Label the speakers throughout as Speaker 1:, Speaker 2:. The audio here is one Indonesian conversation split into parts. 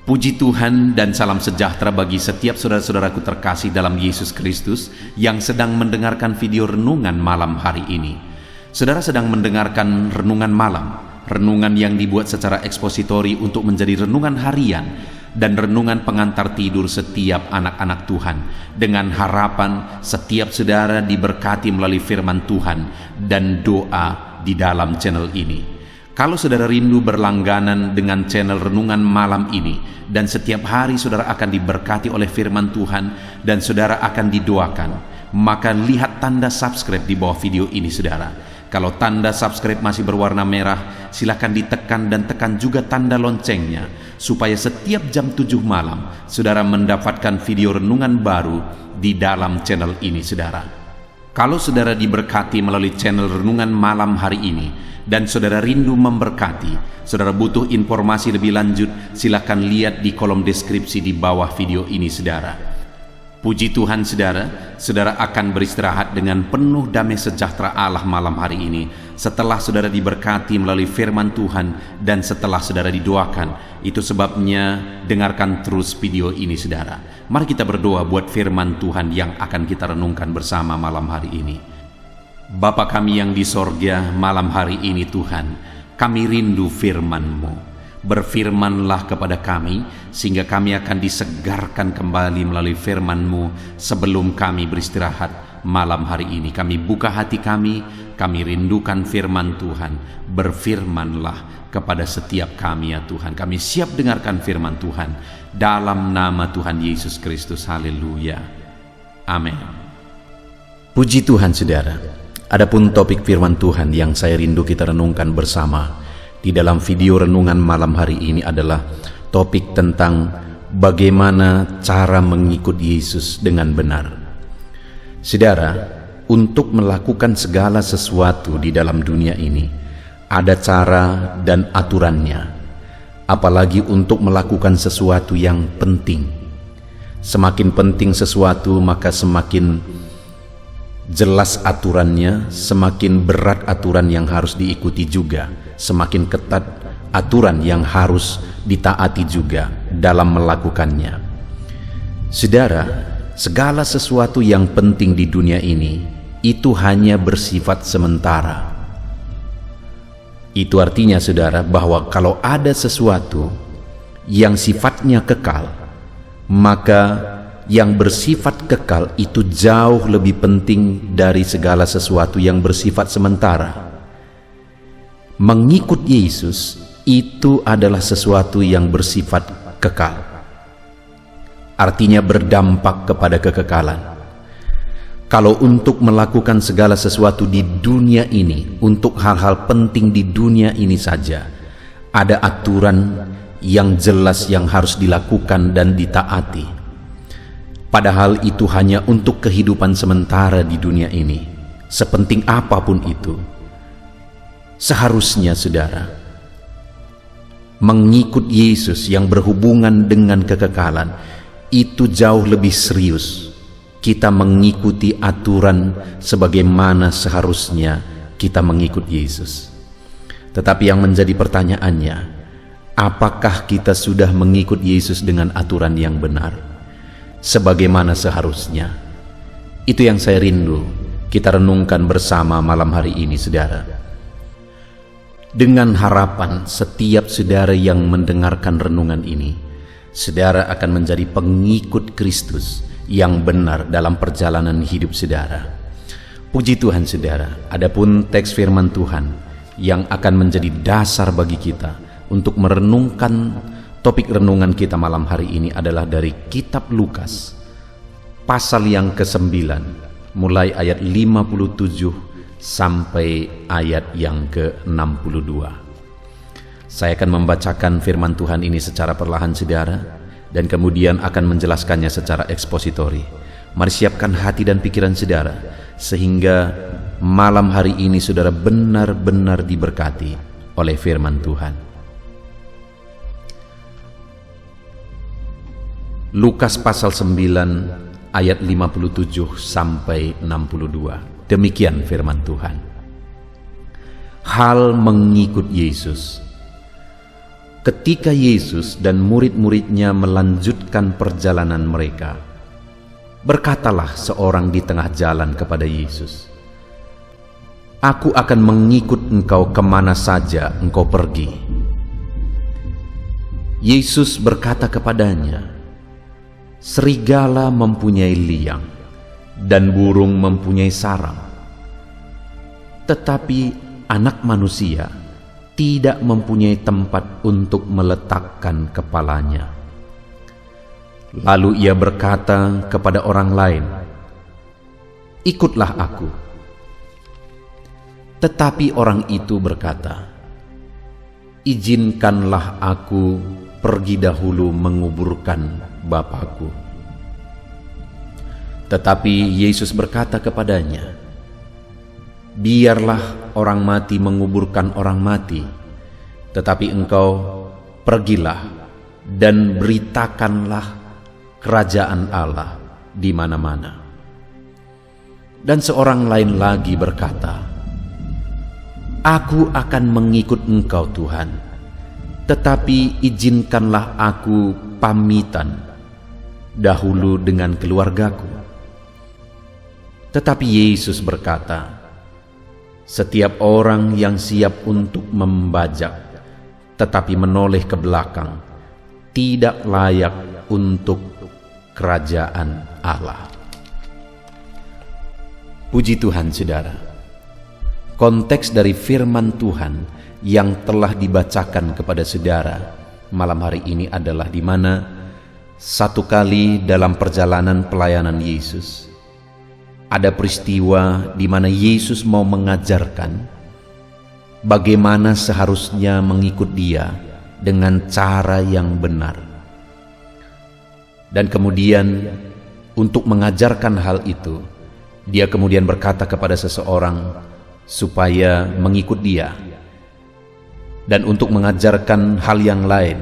Speaker 1: Puji Tuhan dan salam sejahtera bagi setiap saudara-saudaraku terkasih dalam Yesus Kristus yang sedang mendengarkan video renungan malam hari ini. Saudara sedang mendengarkan renungan malam, renungan yang dibuat secara ekspositori untuk menjadi renungan harian dan renungan pengantar tidur setiap anak-anak Tuhan, dengan harapan setiap saudara diberkati melalui firman Tuhan dan doa di dalam channel ini. Kalau saudara rindu berlangganan dengan channel renungan malam ini dan setiap hari saudara akan diberkati oleh firman Tuhan dan saudara akan didoakan, maka lihat tanda subscribe di bawah video ini saudara. Kalau tanda subscribe masih berwarna merah, silakan ditekan dan tekan juga tanda loncengnya supaya setiap jam 7 malam saudara mendapatkan video renungan baru di dalam channel ini saudara. Kalau saudara diberkati melalui channel renungan malam hari ini dan saudara rindu memberkati, saudara butuh informasi lebih lanjut, silakan lihat di kolom deskripsi di bawah video ini saudara. Puji Tuhan saudara, saudara akan beristirahat dengan penuh damai sejahtera Allah malam hari ini setelah saudara diberkati melalui firman Tuhan dan setelah saudara didoakan. Itu sebabnya dengarkan terus video ini saudara. Mari kita berdoa buat firman Tuhan yang akan kita renungkan bersama malam hari ini. Bapa kami yang di sorga, malam hari ini Tuhan, kami rindu firman-Mu. Berfirmanlah kepada kami, sehingga kami akan disegarkan kembali melalui firman-Mu sebelum kami beristirahat malam hari ini. Kami buka hati kami rindukan firman Tuhan. Berfirmanlah kepada setiap kami ya Tuhan. Kami siap dengarkan firman Tuhan. Dalam nama Tuhan Yesus Kristus, haleluya. Amin. Puji Tuhan saudara. Adapun topik firman Tuhan yang saya rindu kita renungkan bersama di dalam video renungan malam hari ini adalah topik tentang bagaimana cara mengikut Yesus dengan benar. Saudara, untuk melakukan segala sesuatu di dalam dunia ini ada cara dan aturannya, apalagi untuk melakukan sesuatu yang penting. Semakin penting sesuatu, maka semakin jelas aturannya, semakin berat aturan yang harus diikuti juga, semakin ketat aturan yang harus ditaati juga dalam melakukannya. Saudara, segala sesuatu yang penting di dunia ini itu hanya bersifat sementara. Itu artinya saudara bahwa kalau ada sesuatu yang sifatnya kekal, maka yang bersifat kekal itu jauh lebih penting dari segala sesuatu yang bersifat sementara. Mengikut Yesus itu adalah sesuatu yang bersifat kekal. Artinya berdampak kepada kekekalan. Kalau untuk melakukan segala sesuatu di dunia ini, untuk hal-hal penting di dunia ini saja, ada aturan yang jelas yang harus dilakukan dan ditaati. Padahal itu hanya untuk kehidupan sementara di dunia ini. Sepenting apapun itu, seharusnya saudara, mengikut Yesus yang berhubungan dengan kekekalan itu jauh lebih serius. Kita mengikuti aturan sebagaimana seharusnya kita mengikut Yesus. Tetapi yang menjadi pertanyaannya, apakah kita sudah mengikut Yesus dengan aturan yang benar sebagaimana seharusnya? Itu yang saya rindu kita renungkan bersama malam hari ini saudara. Dengan harapan setiap saudara yang mendengarkan renungan ini, saudara akan menjadi pengikut Kristus yang benar dalam perjalanan hidup saudara. Puji Tuhan saudara. Adapun teks firman Tuhan yang akan menjadi dasar bagi kita untuk merenungkan topik renungan kita malam hari ini adalah dari kitab Lukas pasal yang ke-9 mulai ayat 57 sampai ayat yang ke-62. Saya akan membacakan firman Tuhan ini secara perlahan saudara dan kemudian akan menjelaskannya secara ekspositori. Mari siapkan hati dan pikiran saudara sehingga malam hari ini saudara benar-benar diberkati oleh firman Tuhan. Lukas pasal 9 ayat 57 sampai 62. Demikian firman Tuhan. Hal mengikut Yesus. Ketika Yesus dan murid-muridnya melanjutkan perjalanan mereka, berkatalah seorang di tengah jalan kepada Yesus, "Aku akan mengikut engkau kemana saja engkau pergi." Yesus berkata kepadanya, "Serigala mempunyai liang, dan burung mempunyai sarang, tetapi Anak Manusia tidak mempunyai tempat untuk meletakkan kepalanya." Lalu ia berkata kepada orang lain, "Ikutlah aku." Tetapi orang itu berkata, "Izinkanlah aku pergi dahulu menguburkan Bapakku." Tetapi Yesus berkata kepadanya, "Biarlah orang mati menguburkan orang mati, tetapi engkau pergilah dan beritakanlah kerajaan Allah di mana-mana." Dan seorang lain lagi berkata, "Aku akan mengikut engkau Tuhan, tetapi izinkanlah aku pamitan dahulu dengan keluargaku." Tetapi Yesus berkata, "Setiap orang yang siap untuk membajak tetapi menoleh ke belakang tidak layak untuk kerajaan Allah." Puji Tuhan, saudara. Konteks dari firman Tuhan yang telah dibacakan kepada saudara malam hari ini adalah di mana satu kali dalam perjalanan pelayanan Yesus ada peristiwa di mana Yesus mau mengajarkan bagaimana seharusnya mengikut Dia dengan cara yang benar. Dan kemudian untuk mengajarkan hal itu, Dia kemudian berkata kepada seseorang supaya mengikut Dia. Dan untuk mengajarkan hal yang lain,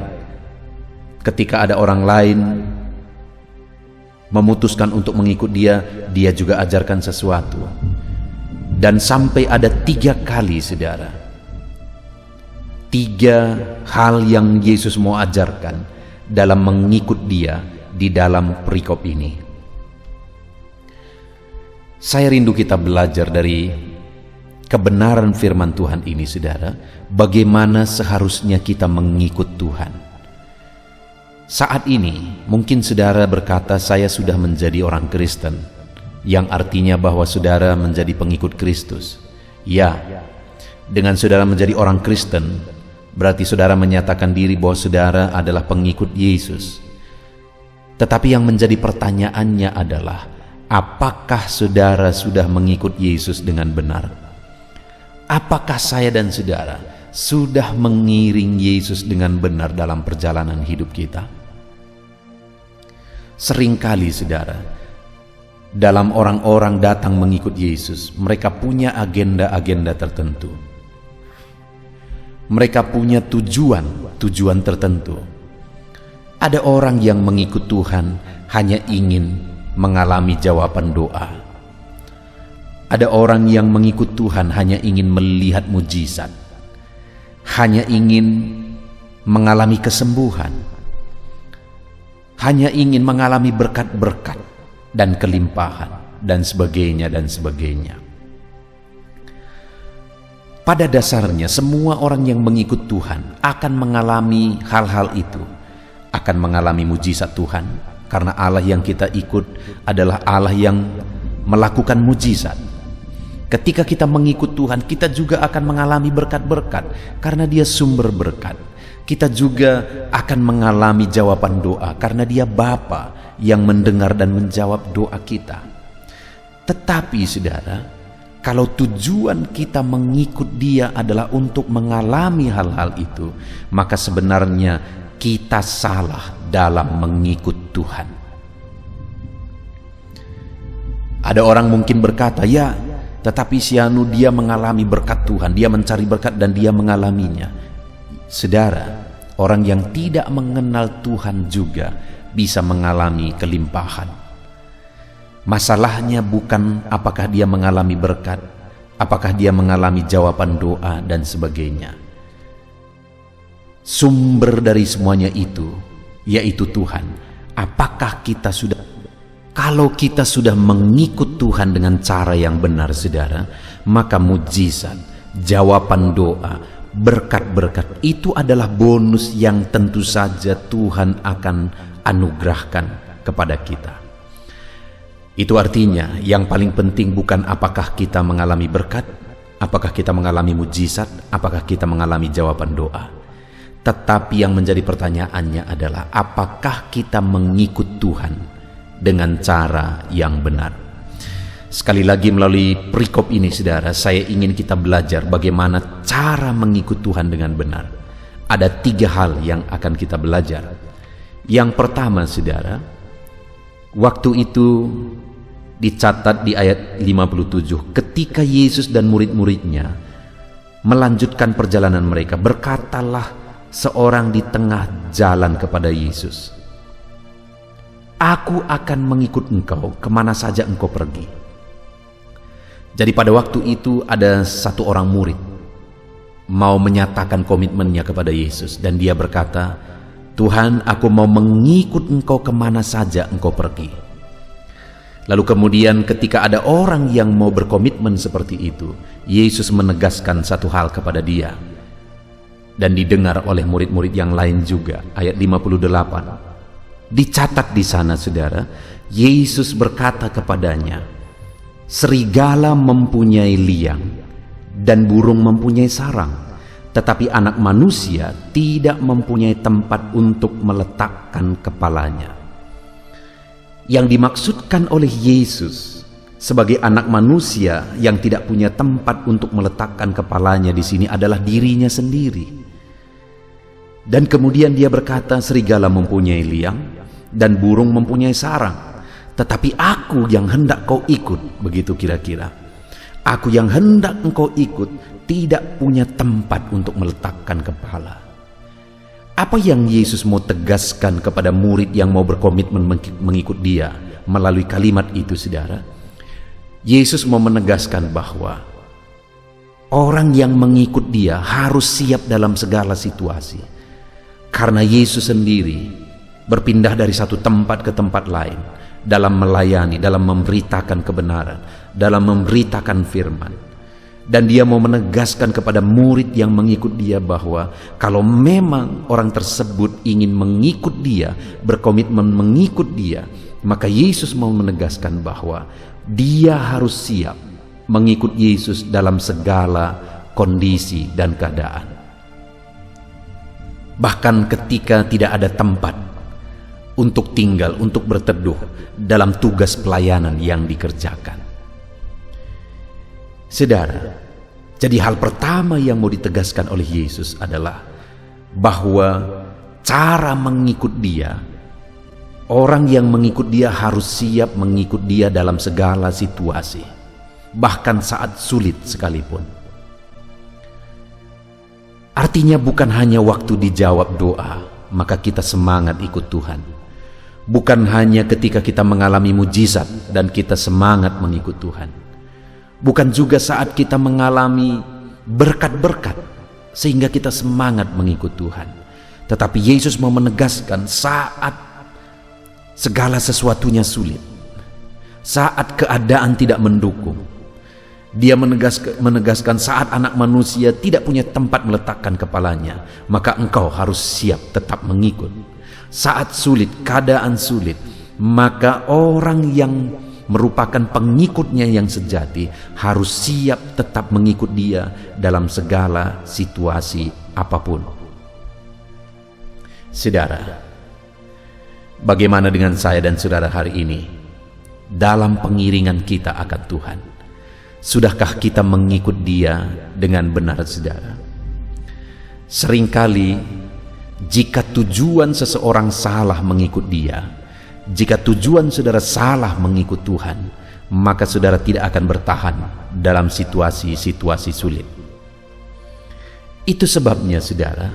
Speaker 1: ketika ada orang lain memutuskan untuk mengikut Dia, Dia juga ajarkan sesuatu. Dan sampai ada 3 kali, saudara, 3 hal yang Yesus mau ajarkan dalam mengikut Dia di dalam perikop ini. Saya rindu kita belajar dari kebenaran firman Tuhan ini, saudara, bagaimana seharusnya kita mengikut Tuhan. Saat ini mungkin saudara berkata, "Saya sudah menjadi orang Kristen," yang artinya bahwa saudara menjadi pengikut Kristus. Ya, dengan saudara menjadi orang Kristen berarti saudara menyatakan diri bahwa saudara adalah pengikut Yesus. Tetapi yang menjadi pertanyaannya adalah, apakah saudara sudah mengikut Yesus dengan benar? Apakah saya dan saudara sudah mengiring Yesus dengan benar dalam perjalanan hidup kita? Seringkali, saudara, dalam orang-orang datang mengikut Yesus, mereka punya agenda-agenda tertentu. Mereka punya tujuan tertentu. Ada orang yang mengikut Tuhan hanya ingin mengalami jawaban doa. Ada orang yang mengikut Tuhan hanya ingin melihat mujizat, hanya ingin mengalami kesembuhan, hanya ingin mengalami berkat-berkat dan kelimpahan, dan sebagainya dan sebagainya. Pada dasarnya semua orang yang mengikut Tuhan akan mengalami hal-hal itu, akan mengalami mujizat Tuhan, karena Allah yang kita ikut adalah Allah yang melakukan mujizat. Ketika kita mengikut Tuhan, kita juga akan mengalami berkat-berkat karena Dia sumber berkat. Kita juga akan mengalami jawaban doa karena Dia Bapa yang mendengar dan menjawab doa kita. Tetapi saudara, kalau tujuan kita mengikut Dia adalah untuk mengalami hal-hal itu, maka sebenarnya kita salah dalam mengikut Tuhan. Ada orang mungkin berkata, "Ya, tetapi si anu dia mengalami berkat Tuhan, dia mencari berkat dan dia mengalaminya." Saudara, orang yang tidak mengenal Tuhan juga bisa mengalami kelimpahan. Masalahnya bukan apakah dia mengalami berkat, apakah dia mengalami jawaban doa dan sebagainya. sumber dari semuanya itu, yaitu Tuhan. Apakah kita sudah, kalau kita sudah mengikut Tuhan dengan cara yang benar, saudara, maka mujizat, jawaban doa, berkat-berkat itu adalah bonus yang tentu saja Tuhan akan anugerahkan kepada kita. Itu artinya yang paling penting bukan apakah kita mengalami berkat, apakah kita mengalami mujizat, apakah kita mengalami jawaban doa. Tetapi yang menjadi pertanyaannya adalah apakah kita mengikut Tuhan dengan cara yang benar. Sekali lagi melalui perikop ini, saudara, saya ingin kita belajar bagaimana cara mengikut Tuhan dengan benar. Ada 3 hal yang akan kita belajar. Yang pertama, saudara, waktu itu dicatat di ayat 57, ketika Yesus dan murid-muridnya melanjutkan perjalanan mereka, berkatalah seorang di tengah jalan kepada Yesus, "Aku akan mengikut engkau kemana saja engkau pergi." Jadi pada waktu itu ada satu orang murid mau menyatakan komitmennya kepada Yesus, dan dia berkata, "Tuhan, aku mau mengikut engkau kemana saja engkau pergi." Lalu kemudian ketika ada orang yang mau berkomitmen seperti itu, Yesus menegaskan satu hal kepada dia, dan didengar oleh murid-murid yang lain juga. Ayat 58 dicatat di sana, saudara, Yesus berkata kepadanya, "Serigala mempunyai liang dan burung mempunyai sarang, tetapi anak manusia tidak mempunyai tempat untuk meletakkan kepalanya." Yang dimaksudkan oleh Yesus sebagai anak manusia yang tidak punya tempat untuk meletakkan kepalanya di sini adalah dirinya sendiri. Dan kemudian dia berkata, serigala mempunyai liang dan burung mempunyai sarang, tetapi aku yang hendak kau ikut, begitu kira-kira. Aku yang hendak engkau ikut tidak punya tempat untuk meletakkan kepala. Apa yang Yesus mau tegaskan kepada murid yang mau berkomitmen mengikut dia melalui kalimat itu, saudara? Yesus mau menegaskan bahwa orang yang mengikut dia harus siap dalam segala situasi. Karena Yesus sendiri berpindah dari satu tempat ke tempat lain dalam melayani, dalam memberitakan kebenaran, dalam memberitakan firman. Dan dia mau menegaskan kepada murid yang mengikut dia bahwa kalau memang orang tersebut ingin mengikut dia, berkomitmen mengikut dia, maka Yesus mau menegaskan bahwa dia harus siap mengikut Yesus dalam segala kondisi dan keadaan. Bahkan ketika tidak ada tempat untuk tinggal, untuk berteduh dalam tugas pelayanan yang dikerjakan. Saudara, jadi hal pertama yang mau ditegaskan oleh Yesus adalah bahwa cara mengikut dia, orang yang mengikut dia harus siap mengikut dia dalam segala situasi, bahkan saat sulit sekalipun. Artinya bukan hanya waktu dijawab doa, maka kita semangat ikut Tuhan. Bukan hanya ketika kita mengalami mujizat dan kita semangat mengikut Tuhan. Bukan juga saat kita mengalami berkat-berkat sehingga kita semangat mengikut Tuhan. Tetapi Yesus mau menegaskan saat segala sesuatunya sulit, saat keadaan tidak mendukung, dia menegaskan saat anak manusia tidak punya tempat meletakkan kepalanya, maka engkau harus siap tetap mengikut. Saat sulit, keadaan sulit, maka orang yang merupakan pengikutnya yang sejati harus siap tetap mengikut dia dalam segala situasi apapun. Saudara, bagaimana dengan saya dan saudara hari ini dalam pengiringan kita akan Tuhan? Sudahkah kita mengikut dia dengan benar, saudara? Seringkali jika tujuan seseorang salah mengikut dia, jika tujuan saudara salah mengikut Tuhan, maka saudara tidak akan bertahan dalam situasi-situasi sulit. Itu sebabnya, saudara,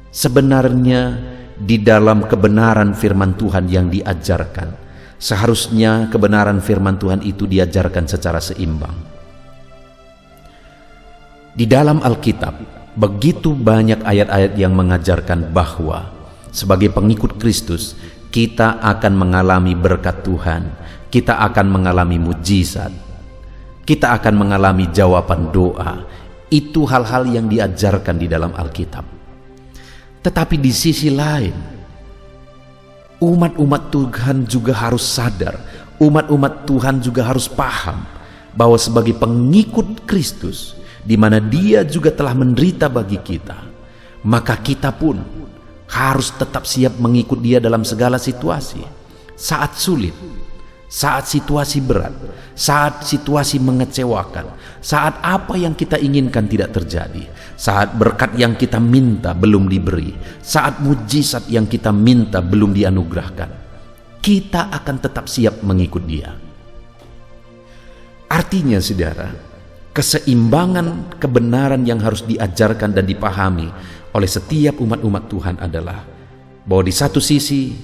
Speaker 1: sebenarnya di dalam kebenaran firman Tuhan yang diajarkan, seharusnya kebenaran firman Tuhan itu diajarkan secara seimbang. Di dalam Alkitab, begitu banyak ayat-ayat yang mengajarkan bahwa sebagai pengikut Kristus kita akan mengalami berkat Tuhan, kita akan mengalami mujizat, kita akan mengalami jawaban doa. Itu hal-hal yang diajarkan di dalam Alkitab. Tetapi di sisi lain, umat-umat Tuhan juga harus sadar, umat-umat Tuhan juga harus paham bahwa sebagai pengikut Kristus, di mana Dia juga telah menderita bagi kita, maka kita pun harus tetap siap mengikut Dia dalam segala situasi. Saat sulit, saat situasi berat, saat situasi mengecewakan, saat apa yang kita inginkan tidak terjadi, saat berkat yang kita minta belum diberi, saat mujizat yang kita minta belum dianugerahkan, kita akan tetap siap mengikut Dia. Artinya saudara, keseimbangan kebenaran yang harus diajarkan dan dipahami oleh setiap umat-umat Tuhan adalah bahwa di satu sisi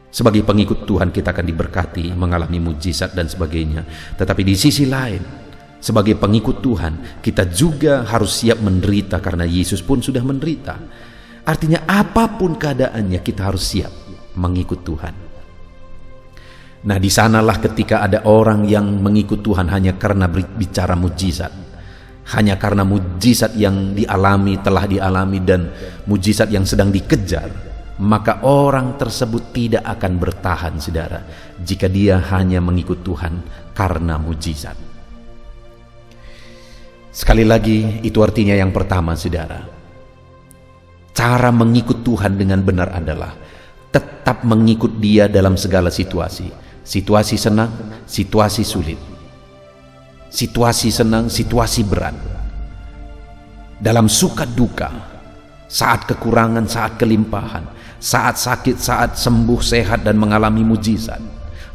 Speaker 1: sebagai pengikut Tuhan kita akan diberkati, mengalami mujizat dan sebagainya. Tetapi di sisi lain, sebagai pengikut Tuhan, kita juga harus siap menderita karena Yesus pun sudah menderita. Artinya apapun keadaannya kita harus siap mengikut Tuhan. Nah, di sanalah ketika ada orang yang mengikut Tuhan hanya karena bicara mujizat, hanya karena mujizat yang telah dialami dan mujizat yang sedang dikejar, maka orang tersebut tidak akan bertahan, saudara, jika dia hanya mengikut Tuhan karena mujizat. Sekali lagi, itu artinya yang pertama, saudara, cara mengikut Tuhan dengan benar adalah tetap mengikut Dia dalam segala situasi. Situasi senang, situasi sulit, situasi senang, situasi berat, dalam suka duka, saat kekurangan, saat kelimpahan, saat sakit, saat sembuh, sehat dan mengalami mujizat,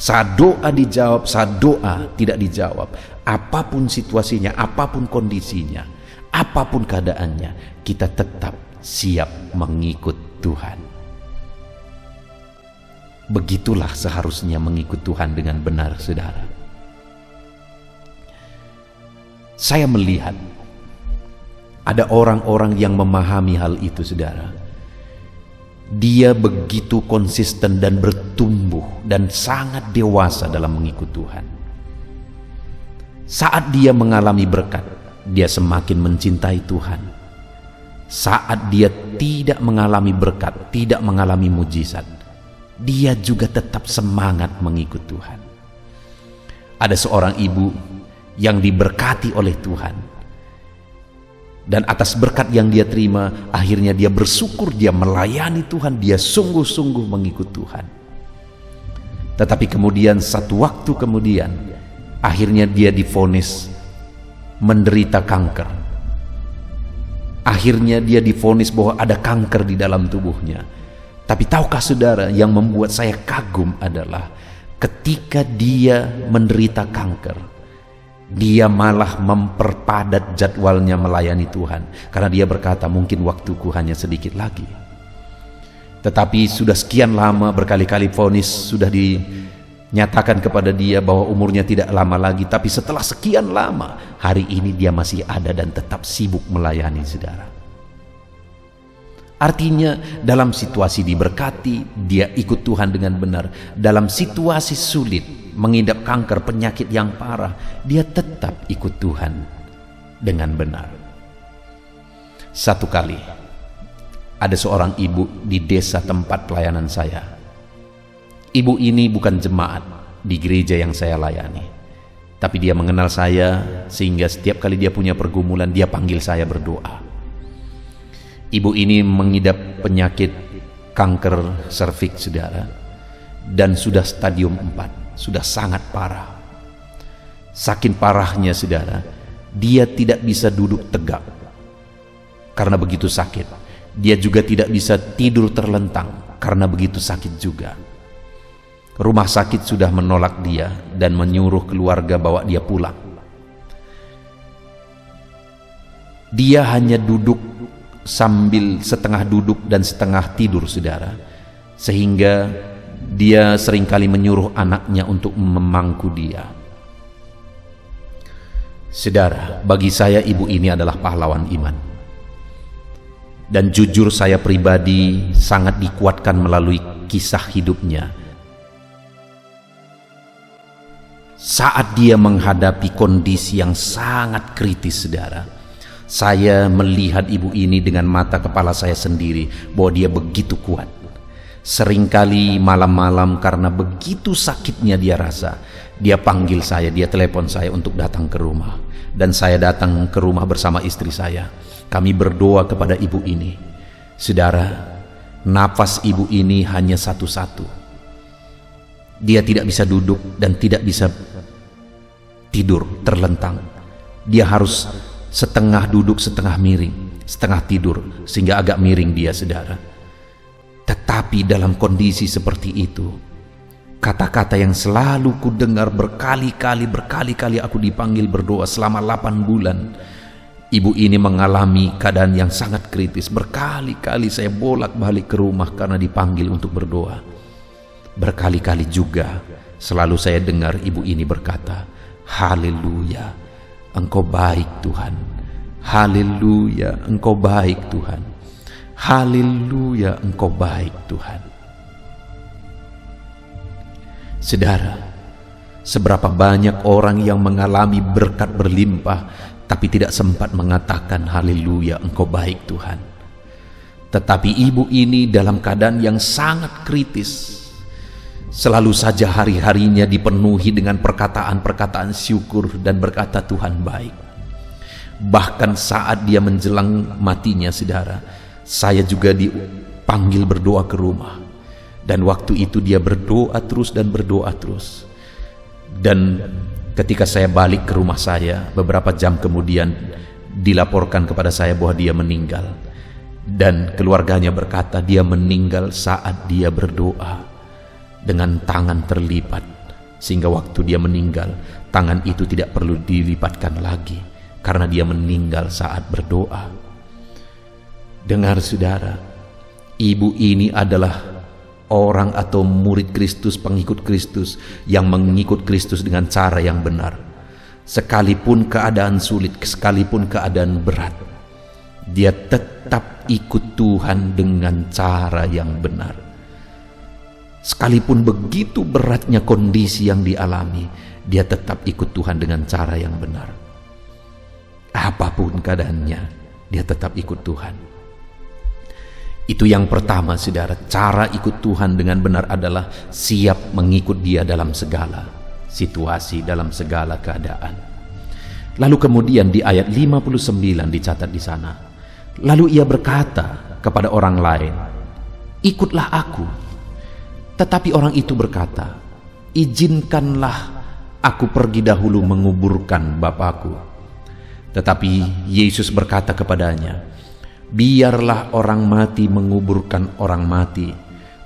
Speaker 1: saat doa dijawab, saat doa tidak dijawab. Apapun situasinya, apapun kondisinya, apapun keadaannya, kita tetap siap mengikut Tuhan. Begitulah seharusnya mengikut Tuhan dengan benar, saudara. Saya melihat ada orang-orang yang memahami hal itu, saudara. Dia begitu konsisten dan bertumbuh dan sangat dewasa dalam mengikut Tuhan. Saat dia mengalami berkat, dia semakin mencintai Tuhan. Saat dia tidak mengalami berkat, tidak mengalami mujizat, dia juga tetap semangat mengikut Tuhan. Ada seorang ibu yang diberkati oleh Tuhan, dan atas berkat yang dia terima, akhirnya dia bersyukur, dia melayani Tuhan, dia sungguh-sungguh mengikut Tuhan. Tetapi kemudian satu waktu kemudian, akhirnya dia divonis menderita kanker. Akhirnya dia divonis bahwa ada kanker di dalam tubuhnya. Tapi tahukah saudara, yang membuat saya kagum adalah ketika dia menderita kanker, dia malah memperpadat jadwalnya melayani Tuhan. Karena dia berkata, mungkin waktuku hanya sedikit lagi. Tetapi sudah sekian lama, berkali-kali vonis sudah dinyatakan kepada dia bahwa umurnya tidak lama lagi. Tapi setelah sekian lama, hari ini dia masih ada dan tetap sibuk melayani, saudara. Artinya dalam situasi diberkati, dia ikut Tuhan dengan benar. Dalam situasi sulit, mengidap kanker, penyakit yang parah, dia tetap ikut Tuhan dengan benar. Satu kali, ada seorang ibu di desa tempat pelayanan saya. Ibu ini bukan jemaat di gereja yang saya layani, tapi dia mengenal saya, sehingga setiap kali dia punya pergumulan, dia panggil saya berdoa. Ibu ini mengidap penyakit kanker serviks, saudara, dan sudah stadium 4, sudah sangat parah. Saking parahnya, saudara, dia tidak bisa duduk tegak karena begitu sakit. Dia juga tidak bisa tidur terlentang karena begitu sakit juga. Rumah sakit sudah menolak dia dan menyuruh keluarga bawa dia pulang. Dia hanya duduk sambil setengah duduk dan setengah tidur, saudara, sehingga dia seringkali menyuruh anaknya untuk memangku dia. Saudara, bagi saya ibu ini adalah pahlawan iman. Dan jujur saya pribadi sangat dikuatkan melalui kisah hidupnya. Saat dia menghadapi kondisi yang sangat kritis, saudara, saya melihat ibu ini dengan mata kepala saya sendiri bahwa dia begitu kuat. Seringkali malam-malam karena begitu sakitnya dia rasa, dia panggil saya, dia telepon saya untuk datang ke rumah. Dan saya datang ke rumah bersama istri saya. Kami berdoa kepada ibu ini. Saudara, nafas ibu ini hanya satu-satu. Dia tidak bisa duduk dan tidak bisa tidur terlentang. Dia harus setengah duduk, setengah miring, setengah tidur, sehingga agak miring dia, saudara. Tetapi dalam kondisi seperti itu, kata-kata yang selalu ku dengar berkali-kali aku dipanggil berdoa selama 8 bulan. Ibu ini mengalami keadaan yang sangat kritis. Berkali-kali saya bolak-balik ke rumah karena dipanggil untuk berdoa. Berkali-kali juga selalu saya dengar ibu ini berkata, "Haleluya, Engkau baik Tuhan. Haleluya, Engkau baik Tuhan. Haleluya, Engkau baik Tuhan." Saudara, seberapa banyak orang yang mengalami berkat berlimpah tapi tidak sempat mengatakan haleluya, Engkau baik Tuhan. Tetapi ibu ini dalam keadaan yang sangat kritis, selalu saja hari-harinya dipenuhi dengan perkataan-perkataan syukur dan berkata Tuhan baik. Bahkan saat dia menjelang matinya, saudara, saya juga dipanggil berdoa ke rumah. Dan waktu itu dia berdoa terus dan berdoa terus. Dan ketika saya balik ke rumah saya, beberapa jam kemudian dilaporkan kepada saya bahwa dia meninggal. Dan keluarganya berkata dia meninggal saat dia berdoa dengan tangan terlipat. Sehingga waktu dia meninggal, tangan itu tidak perlu dilipatkan lagi karena dia meninggal saat berdoa. Dengar saudara, ibu ini adalah orang atau murid Kristus, pengikut Kristus yang mengikut Kristus dengan cara yang benar. Sekalipun keadaan sulit, sekalipun keadaan berat, dia tetap ikut Tuhan dengan cara yang benar. Sekalipun begitu beratnya kondisi yang dialami, dia tetap ikut Tuhan dengan cara yang benar. Apapun keadaannya, dia tetap ikut Tuhan. Itu yang pertama, saudara. Cara ikut Tuhan dengan benar adalah siap mengikut Dia dalam segala situasi, dalam segala keadaan. Lalu kemudian di ayat 59 dicatat di sana, lalu ia berkata kepada orang lain, "Ikutlah aku." Tetapi orang itu berkata, "Izinkanlah aku pergi dahulu menguburkan Bapakku." Tetapi Yesus berkata kepadanya, "Biarlah orang mati menguburkan orang mati,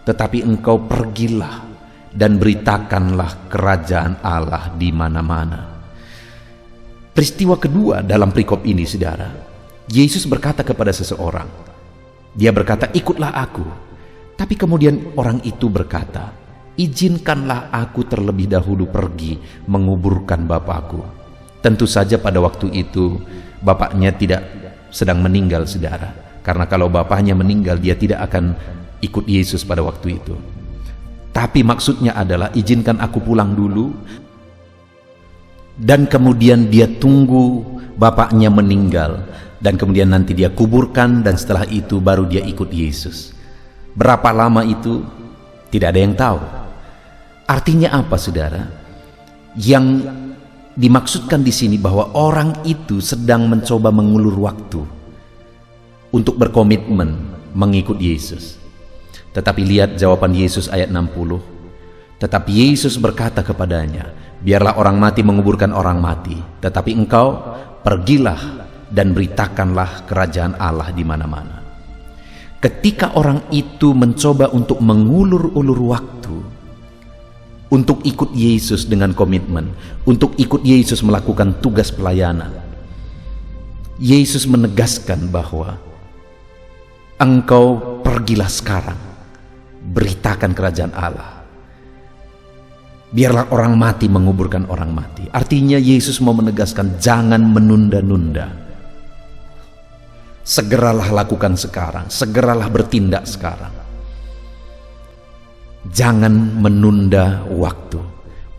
Speaker 1: tetapi engkau pergilah dan beritakanlah kerajaan Allah di mana-mana." Peristiwa kedua dalam perikop ini, saudara, Yesus berkata kepada seseorang, dia berkata, "Ikutlah aku." Tapi kemudian orang itu berkata, "Izinkanlah aku terlebih dahulu pergi menguburkan Bapakku." Tentu saja pada waktu itu bapaknya tidak sedang meninggal, saudara. Karena kalau bapaknya meninggal, dia tidak akan ikut Yesus pada waktu itu. Tapi maksudnya adalah, izinkan aku pulang dulu, dan kemudian dia tunggu bapaknya meninggal, dan kemudian nanti dia kuburkan, dan setelah itu baru dia ikut Yesus. Berapa lama itu? Tidak ada yang tahu. Artinya apa, saudara? Yang dimaksudkan di sini bahwa orang itu sedang mencoba mengulur waktu untuk berkomitmen mengikut Yesus. Tetapi lihat jawaban Yesus ayat 60. Tetapi Yesus berkata kepadanya, "Biarlah orang mati menguburkan orang mati, tetapi engkau pergilah dan beritakanlah kerajaan Allah di mana-mana." Ketika orang itu mencoba untuk mengulur-ulur waktu untuk ikut Yesus dengan komitmen, untuk ikut Yesus melakukan tugas pelayanan, Yesus menegaskan bahwa engkau pergilah sekarang, beritakan kerajaan Allah. Biarlah orang mati menguburkan orang mati. Artinya Yesus mau menegaskan, jangan menunda-nunda. Segeralah lakukan sekarang, segeralah bertindak sekarang. Jangan menunda waktu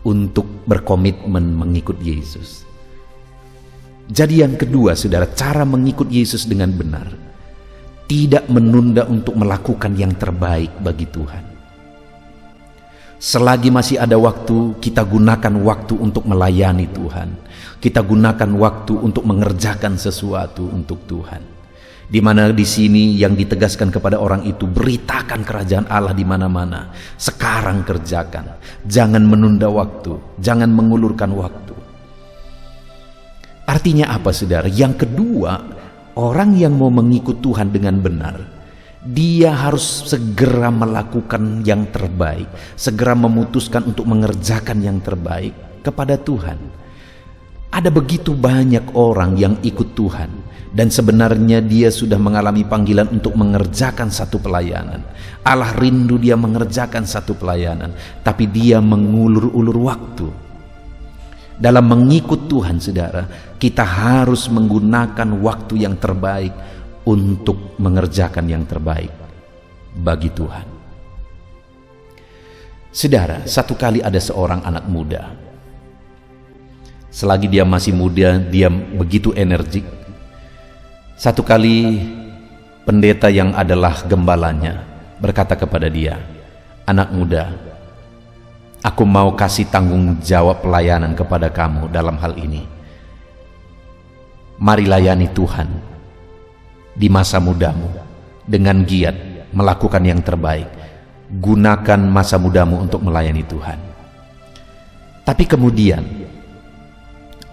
Speaker 1: untuk berkomitmen mengikut Yesus. Jadi yang kedua, saudara, cara mengikut Yesus dengan benar, tidak menunda untuk melakukan yang terbaik bagi Tuhan. Selagi masih ada waktu, kita gunakan waktu untuk melayani Tuhan. Kita gunakan waktu untuk mengerjakan sesuatu untuk Tuhan. Di mana di sini yang ditegaskan kepada orang itu, beritakan kerajaan Allah di mana-mana. Sekarang kerjakan. Jangan menunda waktu, jangan mengulurkan waktu. Artinya apa, saudara? Yang kedua, orang yang mau mengikut Tuhan dengan benar, dia harus segera melakukan yang terbaik, segera memutuskan untuk mengerjakan yang terbaik kepada Tuhan. Ada begitu banyak orang yang ikut Tuhan, dan sebenarnya dia sudah mengalami panggilan untuk mengerjakan satu pelayanan. Allah rindu dia mengerjakan satu pelayanan, tapi dia mengulur-ulur waktu. Dalam mengikut Tuhan, saudara, kita harus menggunakan waktu yang terbaik untuk mengerjakan yang terbaik bagi Tuhan. Saudara, satu kali ada seorang anak muda. Selagi dia masih muda, dia begitu energik. Satu kali pendeta yang adalah gembalanya berkata kepada dia, "Anak muda, aku mau kasih tanggung jawab pelayanan kepada kamu dalam hal ini. Mari layani Tuhan di masa mudamu dengan giat melakukan yang terbaik. Gunakan masa mudamu untuk melayani Tuhan." Tapi kemudian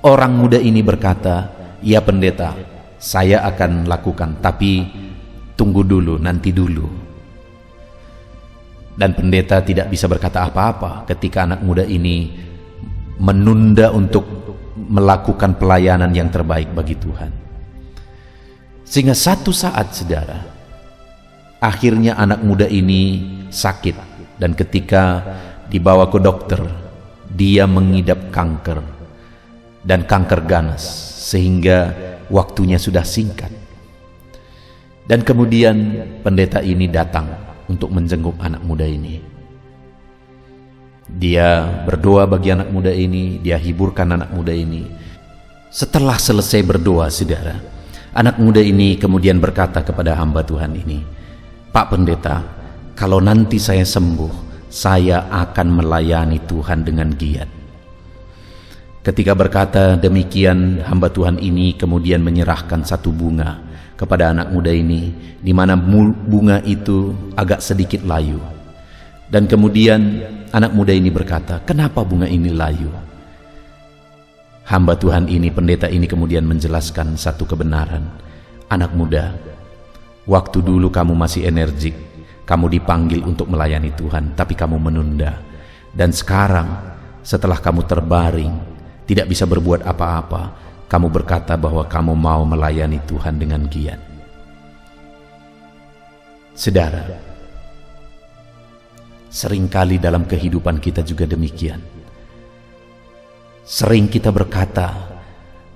Speaker 1: orang muda ini berkata, "Ya pendeta, saya akan lakukan, tapi tunggu dulu, nanti dulu." Dan pendeta tidak bisa berkata apa-apa ketika anak muda ini menunda untuk melakukan pelayanan yang terbaik bagi Tuhan. Sehingga satu saat, saudara, akhirnya anak muda ini sakit, dan ketika dibawa ke dokter, dia mengidap kanker, dan kanker ganas, sehingga waktunya sudah singkat. Dan kemudian pendeta ini datang untuk menjenguk anak muda ini. Dia berdoa bagi anak muda ini, dia hiburkan anak muda ini. Setelah selesai berdoa, saudara, anak muda ini kemudian berkata kepada hamba Tuhan ini, "Pak pendeta, kalau nanti saya sembuh, saya akan melayani Tuhan dengan giat." Ketika berkata demikian, hamba Tuhan ini kemudian menyerahkan satu bunga kepada anak muda ini, di mana bunga itu agak sedikit layu. Dan kemudian anak muda ini berkata, "Kenapa bunga ini layu?" Hamba Tuhan ini, pendeta ini kemudian menjelaskan satu kebenaran. "Anak muda, waktu dulu kamu masih energik, kamu dipanggil untuk melayani Tuhan, tapi kamu menunda. Dan sekarang setelah kamu terbaring, tidak bisa berbuat apa-apa, kamu berkata bahwa kamu mau melayani Tuhan dengan giat." Saudara, seringkali dalam kehidupan kita juga demikian. Sering kita berkata,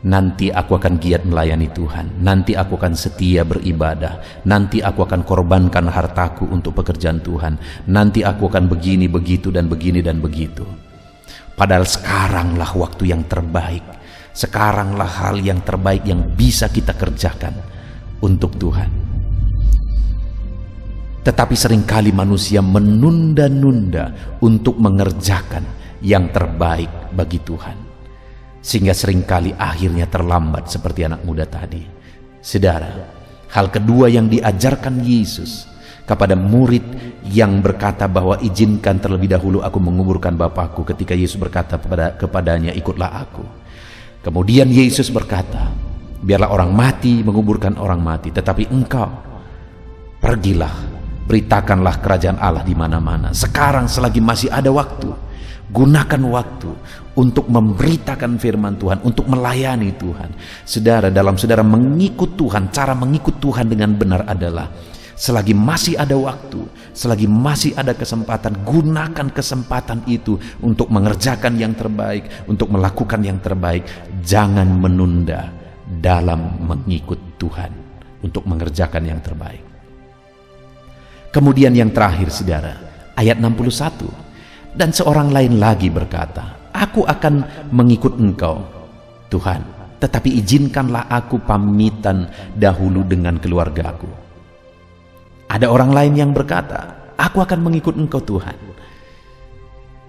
Speaker 1: "Nanti aku akan giat melayani Tuhan, nanti aku akan setia beribadah, nanti aku akan korbankan hartaku untuk pekerjaan Tuhan, nanti aku akan begini, begitu, dan begini dan begitu." Padahal sekaranglah waktu yang terbaik, sekaranglah hal yang terbaik yang bisa kita kerjakan untuk Tuhan. Tetapi seringkali manusia menunda-nunda untuk mengerjakan yang terbaik bagi Tuhan, sehingga seringkali akhirnya terlambat seperti anak muda tadi. Saudara, hal kedua yang diajarkan Yesus kepada murid yang berkata bahwa "Izinkan terlebih dahulu aku menguburkan Bapakku," ketika Yesus berkata kepadanya, "Ikutlah aku." Kemudian Yesus berkata, "Biarlah orang mati menguburkan orang mati, tetapi engkau pergilah, beritakanlah kerajaan Allah di mana-mana." Sekarang selagi masih ada waktu, gunakan waktu untuk memberitakan firman Tuhan, untuk melayani Tuhan. Saudara, dalam saudara mengikut Tuhan, cara mengikut Tuhan dengan benar adalah selagi masih ada waktu, selagi masih ada kesempatan, gunakan kesempatan itu untuk mengerjakan yang terbaik, untuk melakukan yang terbaik. Jangan menunda dalam mengikut Tuhan untuk mengerjakan yang terbaik. Kemudian yang terakhir saudara, ayat 61. Dan seorang lain lagi berkata, aku akan mengikut engkau, Tuhan, tetapi izinkanlah aku pamitan dahulu dengan keluargaku. Ada orang lain yang berkata, aku akan mengikut engkau Tuhan,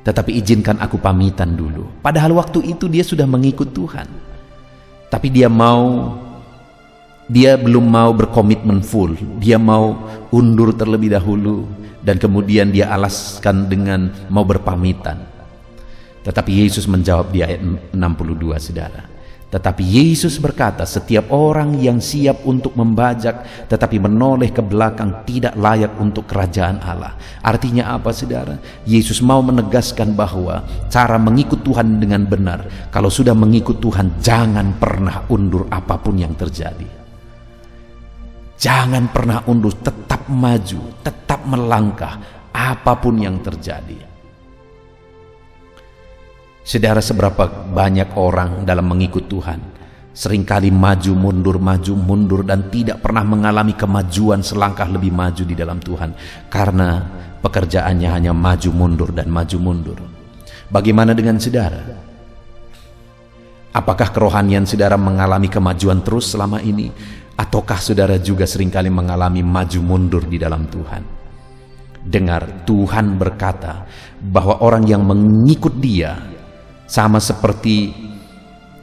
Speaker 1: tetapi izinkan aku pamitan dulu. Padahal waktu itu dia sudah mengikut Tuhan, tapi dia belum mau berkomitmen full. Dia mau undur terlebih dahulu, dan kemudian dia alaskan dengan mau berpamitan. Tetapi Yesus menjawab di ayat 62 saudara, tetapi Yesus berkata, setiap orang yang siap untuk membajak tetapi menoleh ke belakang tidak layak untuk kerajaan Allah. Artinya apa saudara? Yesus mau menegaskan bahwa cara mengikut Tuhan dengan benar, kalau sudah mengikut Tuhan, jangan pernah undur apapun yang terjadi. Jangan pernah undur, tetap maju, tetap melangkah apapun yang terjadi. Saudara, seberapa banyak orang dalam mengikut Tuhan seringkali maju mundur dan tidak pernah mengalami kemajuan selangkah lebih maju di dalam Tuhan, karena pekerjaannya hanya maju mundur dan maju mundur. Bagaimana dengan saudara? Apakah kerohanian saudara mengalami kemajuan terus selama ini, ataukah saudara juga seringkali mengalami maju mundur di dalam Tuhan? Dengar, Tuhan berkata bahwa orang yang mengikut Dia sama seperti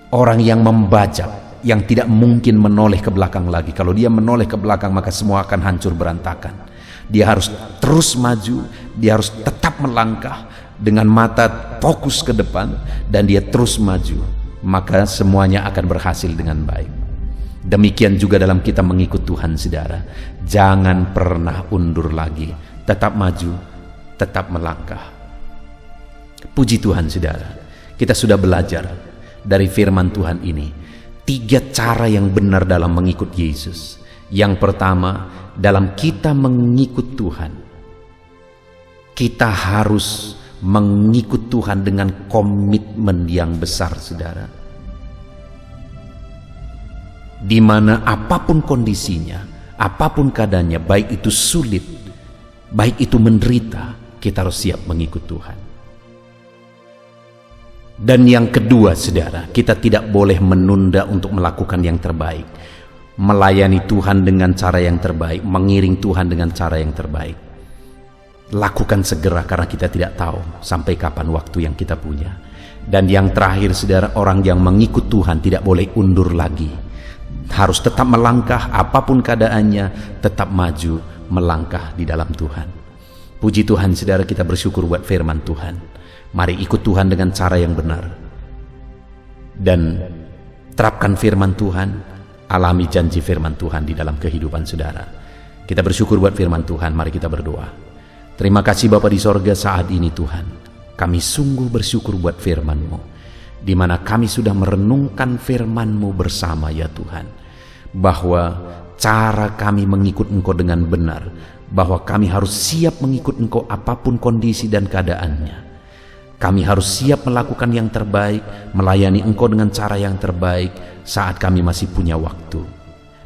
Speaker 1: orang yang membajak, yang tidak mungkin menoleh ke belakang lagi. Kalau dia menoleh ke belakang, maka semua akan hancur berantakan. Dia harus terus maju, dia harus tetap melangkah dengan mata fokus ke depan, dan dia terus maju, maka semuanya akan berhasil dengan baik. Demikian juga dalam kita mengikut Tuhan saudara, jangan pernah undur lagi, tetap maju, tetap melangkah. Puji Tuhan saudara, kita sudah belajar dari firman Tuhan ini 3 cara yang benar dalam mengikut Yesus. Yang pertama, dalam kita mengikut Tuhan, kita harus mengikut Tuhan dengan komitmen yang besar saudara, di mana apapun kondisinya, apapun keadaannya, baik itu sulit, baik itu menderita, kita harus siap mengikut Tuhan. Dan yang kedua saudara, kita tidak boleh menunda untuk melakukan yang terbaik, melayani Tuhan dengan cara yang terbaik, mengiring Tuhan dengan cara yang terbaik. Lakukan segera, karena kita tidak tahu sampai kapan waktu yang kita punya. Dan yang terakhir saudara, orang yang mengikut Tuhan tidak boleh undur lagi, harus tetap melangkah apapun keadaannya, tetap maju melangkah di dalam Tuhan. Puji Tuhan saudara, kita bersyukur buat firman Tuhan. Mari ikut Tuhan dengan cara yang benar dan terapkan firman Tuhan, alami janji firman Tuhan di dalam kehidupan saudara. Kita bersyukur buat firman Tuhan. Mari kita berdoa. Terima kasih Bapa di sorga, saat ini Tuhan, kami sungguh bersyukur buat firman-Mu, di mana kami sudah merenungkan firman-Mu bersama ya Tuhan, bahwa cara kami mengikut Engkau dengan benar, bahwa kami harus siap mengikut Engkau apapun kondisi dan keadaannya. Kami harus siap melakukan yang terbaik, melayani Engkau dengan cara yang terbaik saat kami masih punya waktu.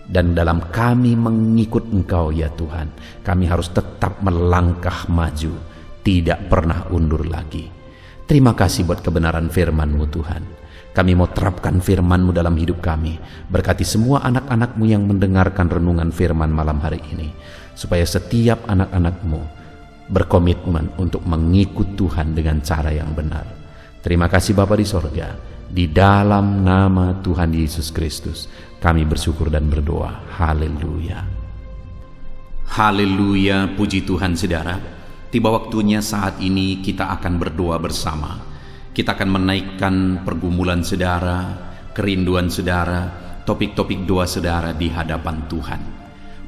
Speaker 1: Dan dalam kami mengikut Engkau ya Tuhan, kami harus tetap melangkah maju, tidak pernah undur lagi. Terima kasih buat kebenaran firman-Mu Tuhan. Kami mau terapkan firman-Mu dalam hidup kami. Berkati semua anak-anak-Mu yang mendengarkan renungan firman malam hari ini, supaya setiap anak-anak-Mu berkomitmen untuk mengikut Tuhan dengan cara yang benar. Terima kasih Bapa di sorga, di dalam nama Tuhan Yesus Kristus kami bersyukur dan berdoa. Haleluya. Haleluya, puji Tuhan saudara. Tiba waktunya saat ini kita akan berdoa bersama. Kita akan menaikkan pergumulan saudara, kerinduan saudara, topik-topik doa saudara di hadapan Tuhan.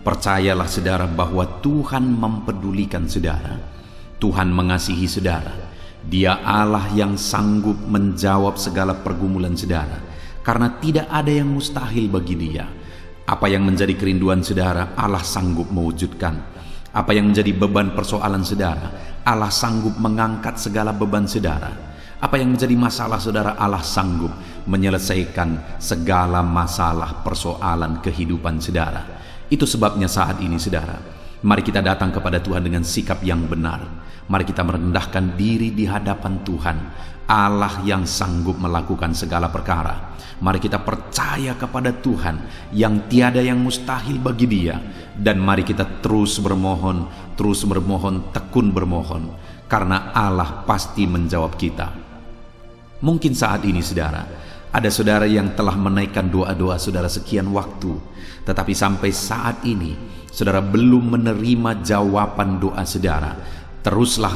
Speaker 1: Percayalah saudara bahwa Tuhan mempedulikan saudara. Tuhan mengasihi saudara. Dia Allah yang sanggup menjawab segala pergumulan saudara, karena tidak ada yang mustahil bagi Dia. Apa yang menjadi kerinduan saudara, Allah sanggup mewujudkan. Apa yang menjadi beban persoalan saudara, Allah sanggup mengangkat segala beban saudara. Apa yang menjadi masalah saudara, Allah sanggup menyelesaikan segala masalah persoalan kehidupan saudara. Itu sebabnya saat ini saudara, mari kita datang kepada Tuhan dengan sikap yang benar. Mari kita merendahkan diri di hadapan Tuhan, Allah yang sanggup melakukan segala perkara. Mari kita percaya kepada Tuhan yang tiada yang mustahil bagi Dia. Dan mari kita terus bermohon, tekun bermohon, karena Allah pasti menjawab kita. Mungkin saat ini saudara, ada saudara yang telah menaikkan doa-doa saudara sekian waktu, tetapi sampai saat ini saudara belum menerima jawaban doa saudara. Teruslah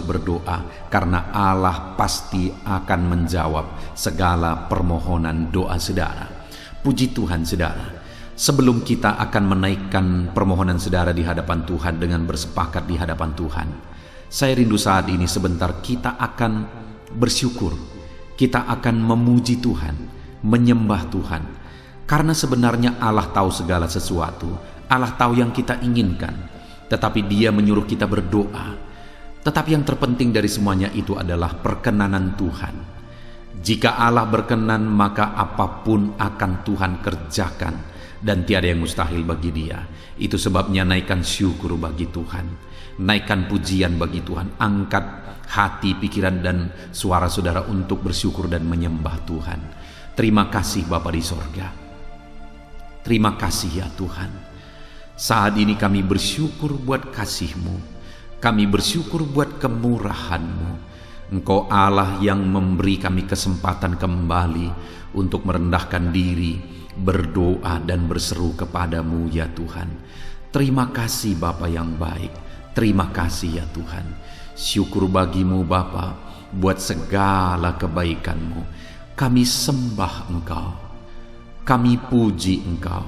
Speaker 1: berdoa, karena Allah pasti akan menjawab segala permohonan doa saudara. Puji Tuhan saudara. Sebelum kita akan menaikkan permohonan saudara di hadapan Tuhan dengan bersepakat di hadapan Tuhan, saya rindu saat ini sebentar kita akan bersyukur. Kita akan memuji Tuhan, menyembah Tuhan. Karena sebenarnya Allah tahu segala sesuatu. Allah tahu yang kita inginkan. Tetapi Dia menyuruh kita berdoa. Tetapi yang terpenting dari semuanya itu adalah perkenanan Tuhan. Jika Allah berkenan, maka apapun akan Tuhan kerjakan, dan tiada yang mustahil bagi Dia. Itu sebabnya naikkan syukur bagi Tuhan, naikkan pujian bagi Tuhan, angkat hati, pikiran, dan suara saudara untuk bersyukur dan menyembah Tuhan. Terima kasih Bapa di sorga. Terima kasih ya Tuhan. Saat ini kami bersyukur buat kasih-Mu. Kami bersyukur buat kemurahan-Mu. Engkau Allah yang memberi kami kesempatan kembali untuk merendahkan diri, berdoa dan berseru kepadamu ya Tuhan. Terima kasih Bapa yang baik. Terima kasih ya Tuhan. Syukur bagimu Bapa buat segala kebaikan-Mu. Kami sembah Engkau. Kami puji Engkau.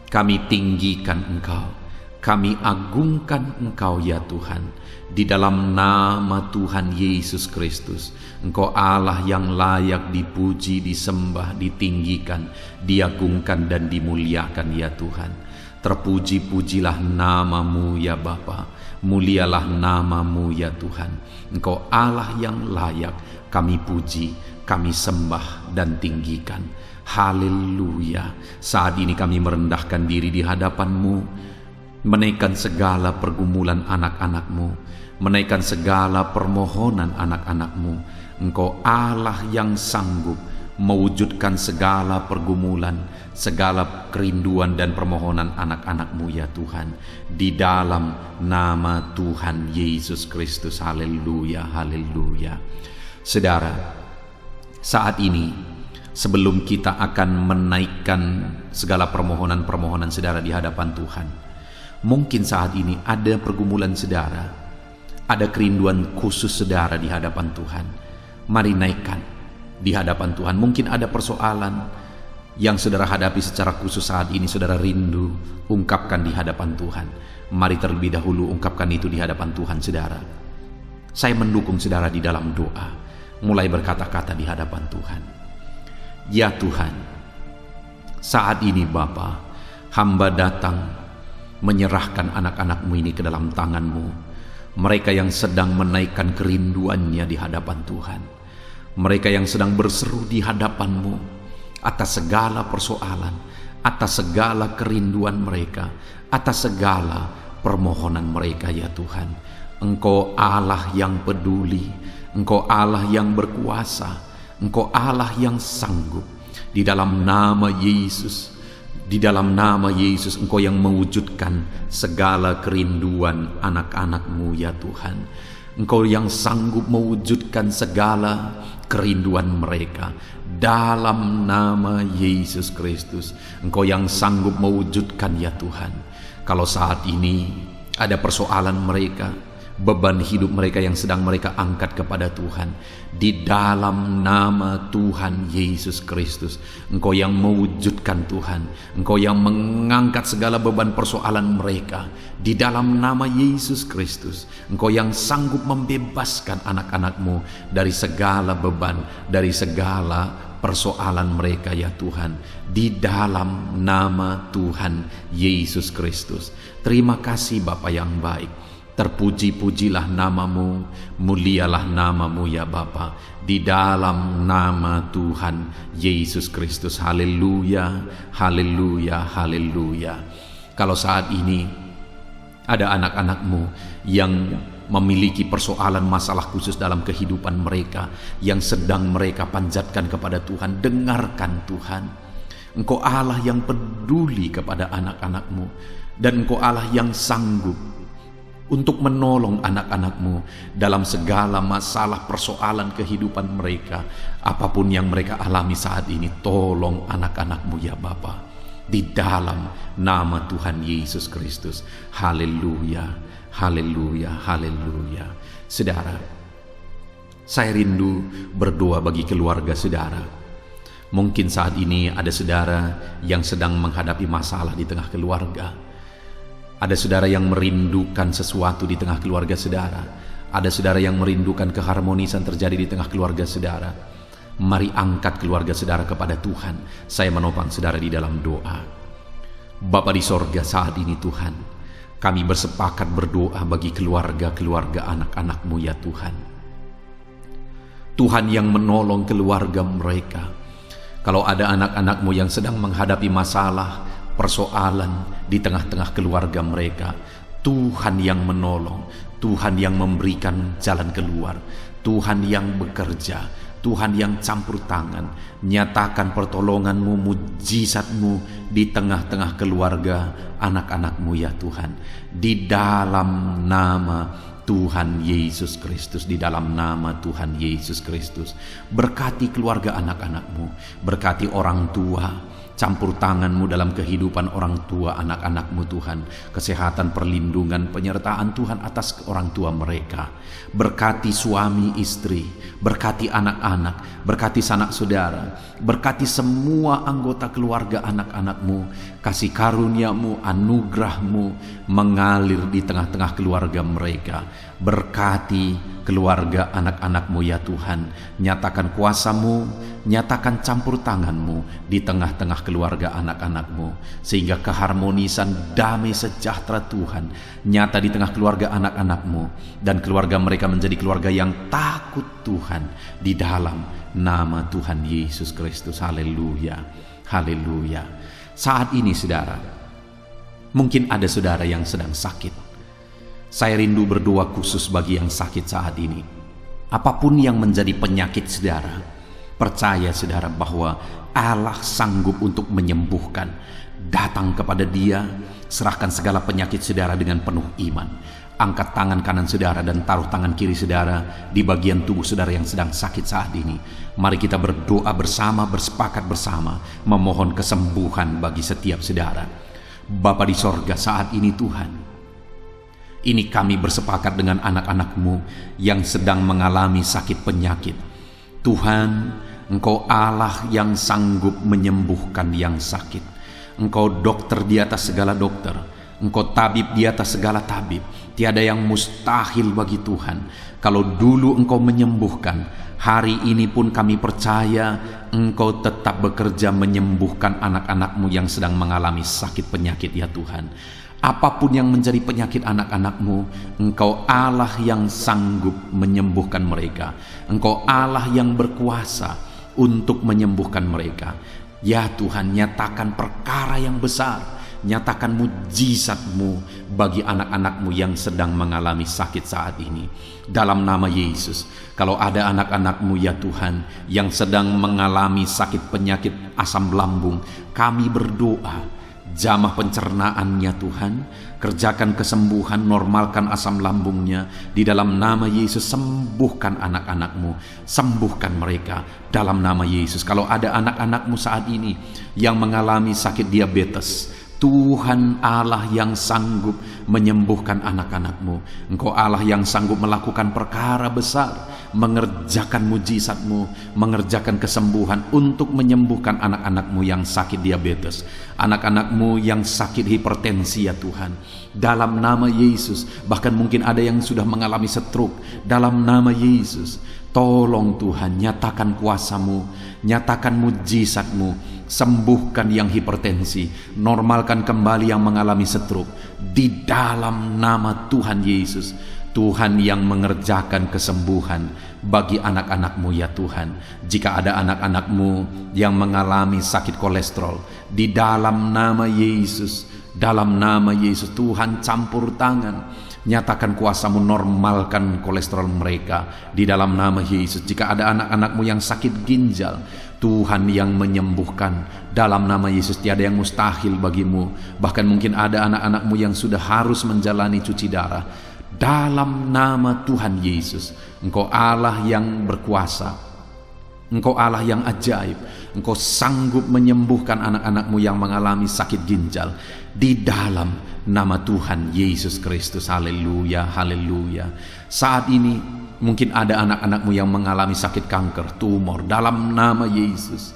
Speaker 1: Kami tinggikan Engkau. Kami agungkan Engkau ya Tuhan. Di dalam nama Tuhan Yesus Kristus, Engkau Allah yang layak dipuji, disembah, ditinggikan, diagungkan dan dimuliakan ya Tuhan. Terpuji-pujilah nama-Mu ya Bapa. Mulialah nama-Mu ya Tuhan. Engkau Allah yang layak kami puji, kami sembah dan tinggikan. Haleluya. Saat ini kami merendahkan diri di hadapan-Mu, menaikkan segala pergumulan anak-anak-Mu, menaikkan segala permohonan anak-anak-Mu. Engkau Allah yang sanggup mewujudkan segala pergumulan, segala kerinduan dan permohonan anak-anak-Mu ya Tuhan. Di dalam nama Tuhan Yesus Kristus. Haleluya, haleluya. Saudara, saat ini sebelum kita akan menaikkan segala permohonan-permohonan saudara di hadapan Tuhan, mungkin saat ini ada pergumulan saudara, ada kerinduan khusus saudara di hadapan Tuhan. Mari naikkan di hadapan Tuhan. Mungkin ada persoalan yang saudara hadapi secara khusus saat ini, saudara rindu, ungkapkan di hadapan Tuhan. Mari terlebih dahulu ungkapkan itu di hadapan Tuhan saudara. Saya mendukung saudara di dalam doa, mulai berkata-kata di hadapan Tuhan. Ya Tuhan, saat ini Bapa, hamba datang menyerahkan anak-anak-Mu ini ke dalam tangan-Mu. Mereka yang sedang menaikkan kerinduannya di hadapan Tuhan. Mereka yang sedang berseru di hadapan-Mu atas segala persoalan, atas segala kerinduan mereka, atas segala permohonan mereka ya Tuhan. Engkau Allah yang peduli, Engkau Allah yang berkuasa, Engkau Allah yang sanggup. Di dalam nama Yesus, di dalam nama Yesus, Engkau yang mewujudkan segala kerinduan anak-anak-Mu ya Tuhan. Engkau yang sanggup mewujudkan segala kerinduan mereka. Dalam nama Yesus Kristus, Engkau yang sanggup mewujudkan ya Tuhan. Kalau saat ini ada persoalan mereka, beban hidup mereka yang sedang mereka angkat kepada Tuhan, di dalam nama Tuhan Yesus Kristus, Engkau yang mewujudkan Tuhan, Engkau yang mengangkat segala beban persoalan mereka, di dalam nama Yesus Kristus, Engkau yang sanggup membebaskan anak-anak-Mu dari segala beban, dari segala persoalan mereka ya Tuhan, di dalam nama Tuhan Yesus Kristus. Terima kasih Bapa yang baik. Terpuji-pujilah namamu, mulialah namamu ya Bapa, di dalam nama Tuhan Yesus Kristus. Haleluya, haleluya, haleluya. Kalau saat ini ada anak-anakmu yang memiliki persoalan masalah khusus dalam kehidupan mereka, yang sedang mereka panjatkan kepada Tuhan, dengarkan Tuhan. Engkau Allah yang peduli kepada anak-anakmu, dan Engkau Allah yang sanggup untuk menolong anak-anakmu dalam segala masalah persoalan kehidupan mereka. Apapun yang mereka alami saat ini, tolong anak-anakmu ya Bapa, di dalam nama Tuhan Yesus Kristus. Haleluya, haleluya, haleluya. Saudara, saya rindu berdoa bagi keluarga saudara. Mungkin saat ini ada saudara yang sedang menghadapi masalah di tengah keluarga. Ada saudara yang merindukan sesuatu di tengah keluarga saudara. Ada saudara yang merindukan keharmonisan terjadi di tengah keluarga saudara. Mari angkat keluarga saudara kepada Tuhan. Saya menopang saudara di dalam doa. Bapa di sorga, saat ini Tuhan, kami bersepakat berdoa bagi keluarga-keluarga anak-anak-Mu ya Tuhan. Tuhan yang menolong keluarga mereka. Kalau ada anak-anak-Mu yang sedang menghadapi masalah, persoalan di tengah-tengah keluarga mereka, Tuhan yang menolong, Tuhan yang memberikan jalan keluar, Tuhan yang bekerja, Tuhan yang campur tangan. Nyatakan pertolongan-Mu, mujizat-Mu di tengah-tengah keluarga anak-anak-Mu ya Tuhan, di dalam nama Tuhan Yesus Kristus, di dalam nama Tuhan Yesus Kristus. Berkati keluarga anak-anak-Mu, berkati orang tua, campur tangan-Mu dalam kehidupan orang tua anak-anak-Mu Tuhan. Kesehatan, perlindungan, penyertaan Tuhan atas orang tua mereka. Berkati suami istri, berkati anak-anak, berkati sanak saudara, berkati semua anggota keluarga anak-anak-Mu. Kasih karunia-Mu, anugerah-Mu mengalir di tengah-tengah keluarga mereka. Berkati keluarga anak-anak-Mu ya Tuhan. Nyatakan kuasa-Mu, nyatakan campur tangan-Mu di tengah-tengah keluarga anak-anak-Mu, sehingga keharmonisan, damai sejahtera Tuhan nyata di tengah keluarga anak-anak-Mu, dan keluarga mereka menjadi keluarga yang takut Tuhan, di dalam nama Tuhan Yesus Kristus. Haleluya, haleluya. Saat ini saudara, mungkin ada saudara yang sedang sakit. Saya rindu berdoa khusus bagi yang sakit saat ini. Apapun yang menjadi penyakit saudara, percaya saudara bahwa Allah sanggup untuk menyembuhkan. Datang kepada Dia, serahkan segala penyakit saudara dengan penuh iman. Angkat tangan kanan saudara dan taruh tangan kiri saudara di bagian tubuh saudara yang sedang sakit saat ini. Mari kita berdoa bersama, bersepakat bersama, memohon kesembuhan bagi setiap saudara. Bapa di sorga, saat ini Tuhan, ini kami bersepakat dengan anak-anak-Mu yang sedang mengalami sakit penyakit. Tuhan, Engkau Allah yang sanggup menyembuhkan yang sakit. Engkau dokter di atas segala dokter, Engkau tabib di atas segala tabib. Tiada yang mustahil bagi Tuhan. Kalau dulu Engkau menyembuhkan, hari ini pun kami percaya Engkau tetap bekerja menyembuhkan anak-anak-Mu yang sedang mengalami sakit penyakit ya Tuhan. Apapun yang menjadi penyakit anak-anak-Mu, Engkau Allah yang sanggup menyembuhkan mereka. Engkau Allah yang berkuasa untuk menyembuhkan mereka. Ya Tuhan, nyatakan perkara yang besar, nyatakan mujizat-Mu bagi anak-anak-Mu yang sedang mengalami sakit saat ini. Dalam nama Yesus, kalau ada anak-anak-Mu ya Tuhan yang sedang mengalami sakit penyakit asam lambung, kami berdoa, jamah pencernaannya Tuhan, kerjakan kesembuhan, normalkan asam lambungnya. Di dalam nama Yesus, sembuhkan anak-anak-Mu, sembuhkan mereka dalam nama Yesus. Kalau ada anak-anak-Mu saat ini yang mengalami sakit diabetes, Tuhan Allah yang sanggup menyembuhkan anak-anak-Mu. Engkau Allah yang sanggup melakukan perkara besar, mengerjakan mujizat-Mu, mengerjakan kesembuhan untuk menyembuhkan anak-anak-Mu yang sakit diabetes, anak-anak-Mu yang sakit hipertensi ya Tuhan. Dalam nama Yesus, bahkan mungkin ada yang sudah mengalami stroke. Dalam nama Yesus, tolong Tuhan, nyatakan kuasa-Mu, nyatakan mujizat-Mu sembuhkan yang hipertensi, normalkan kembali yang mengalami stroke, di dalam nama Tuhan Yesus. Tuhan yang mengerjakan kesembuhan bagi anak-anak-Mu ya Tuhan. Jika ada anak-anak-Mu yang mengalami sakit kolesterol, di dalam nama Yesus, dalam nama Yesus, Tuhan campur tangan, nyatakan kuasa-Mu, normalkan kolesterol mereka di dalam nama Yesus. Jika ada anak-anak-Mu yang sakit ginjal, Tuhan yang menyembuhkan dalam nama Yesus. Tiada yang mustahil bagi-Mu. Bahkan mungkin ada anak-anak-Mu yang sudah harus menjalani cuci darah. Dalam nama Tuhan Yesus, Engkau Allah yang berkuasa, Engkau Allah yang ajaib, Engkau sanggup menyembuhkan anak-anak-Mu yang mengalami sakit ginjal di dalam nama Tuhan Yesus Kristus. Haleluya, haleluya. Saat ini mungkin ada anak-anak-Mu yang mengalami sakit kanker, tumor, dalam nama Yesus.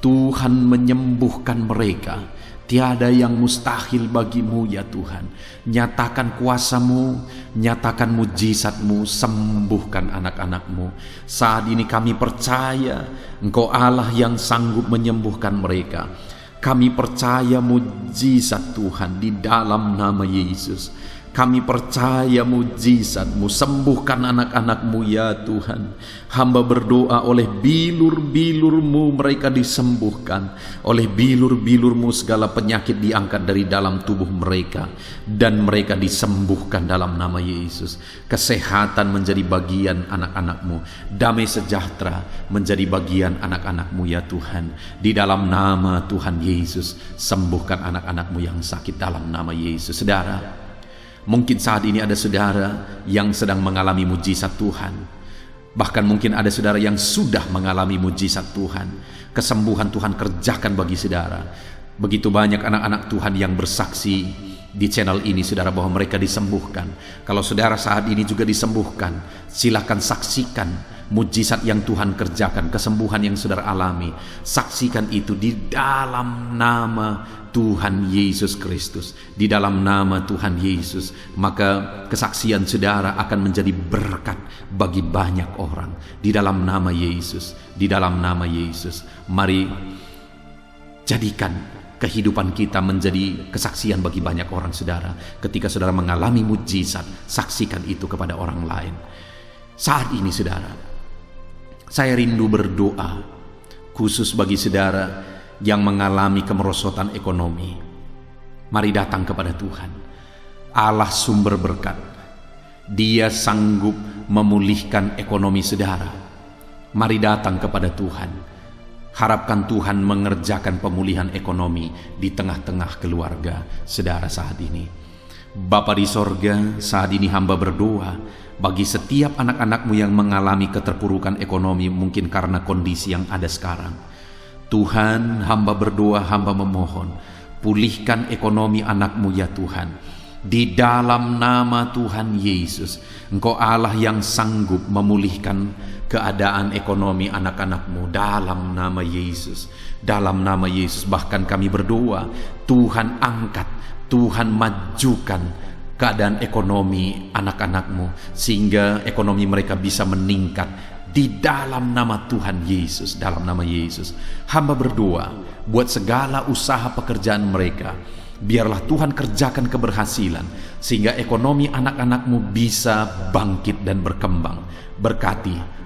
Speaker 1: Tuhan menyembuhkan mereka. Tiada yang mustahil bagi-Mu ya Tuhan. Nyatakan kuasa-Mu, nyatakan mujizat-Mu, sembuhkan anak-anak-Mu. Saat ini kami percaya Engkau Allah yang sanggup menyembuhkan mereka. Kami percaya mujizat Tuhan di dalam nama Yesus. Kami percaya mujizat-Mu, sembuhkan anak-anak-Mu ya Tuhan. Hamba berdoa oleh bilur-bilur-Mu mereka disembuhkan. Oleh bilur-bilur-Mu segala penyakit diangkat dari dalam tubuh mereka, dan mereka disembuhkan dalam nama Yesus. Kesehatan menjadi bagian anak-anak-Mu, damai sejahtera menjadi bagian anak-anak-Mu ya Tuhan. Di dalam nama Tuhan Yesus, sembuhkan anak-anak-Mu yang sakit dalam nama Yesus. Saudara, mungkin saat ini ada saudara yang sedang mengalami mujizat Tuhan. Bahkan mungkin ada saudara yang sudah mengalami mujizat Tuhan. Kesembuhan Tuhan kerjakan bagi saudara. Begitu banyak anak-anak Tuhan yang bersaksi di channel ini, saudara, bahwa mereka disembuhkan. Kalau saudara saat ini juga disembuhkan, silakan saksikan mujizat yang Tuhan kerjakan, kesembuhan yang saudara alami. Saksikan itu di dalam nama Tuhan Yesus Kristus. Di dalam nama Tuhan Yesus, maka kesaksian saudara akan menjadi berkat bagi banyak orang. Di dalam nama Yesus, di dalam nama Yesus. Mari jadikan kehidupan kita menjadi kesaksian bagi banyak orang, saudara. Ketika saudara mengalami mujizat, saksikan itu kepada orang lain. Saat ini, saudara, saya rindu berdoa khusus bagi saudara yang mengalami kemerosotan ekonomi. Mari datang kepada Tuhan, Allah sumber berkat. Dia sanggup memulihkan ekonomi saudara. Mari datang kepada Tuhan. Harapkan Tuhan mengerjakan pemulihan ekonomi di tengah-tengah keluarga saudara saat ini. Bapa di sorga, saat ini hamba berdoa bagi setiap anak-anak-Mu yang mengalami keterpurukan ekonomi, mungkin karena kondisi yang ada sekarang. Tuhan, hamba berdoa, hamba memohon, pulihkan ekonomi anak-Mu ya Tuhan. Di dalam nama Tuhan Yesus, Engkau Allah yang sanggup memulihkan keadaan ekonomi anak-anak-Mu dalam nama Yesus. Dalam nama Yesus, bahkan kami berdoa, Tuhan angkat, Tuhan majukan keadaan ekonomi anak-anak-Mu, sehingga ekonomi mereka bisa meningkat. Di dalam nama Tuhan Yesus, dalam nama Yesus, hamba berdoa buat segala usaha pekerjaan mereka. Biarlah Tuhan kerjakan keberhasilan, sehingga ekonomi anak-anak-Mu bisa bangkit dan berkembang.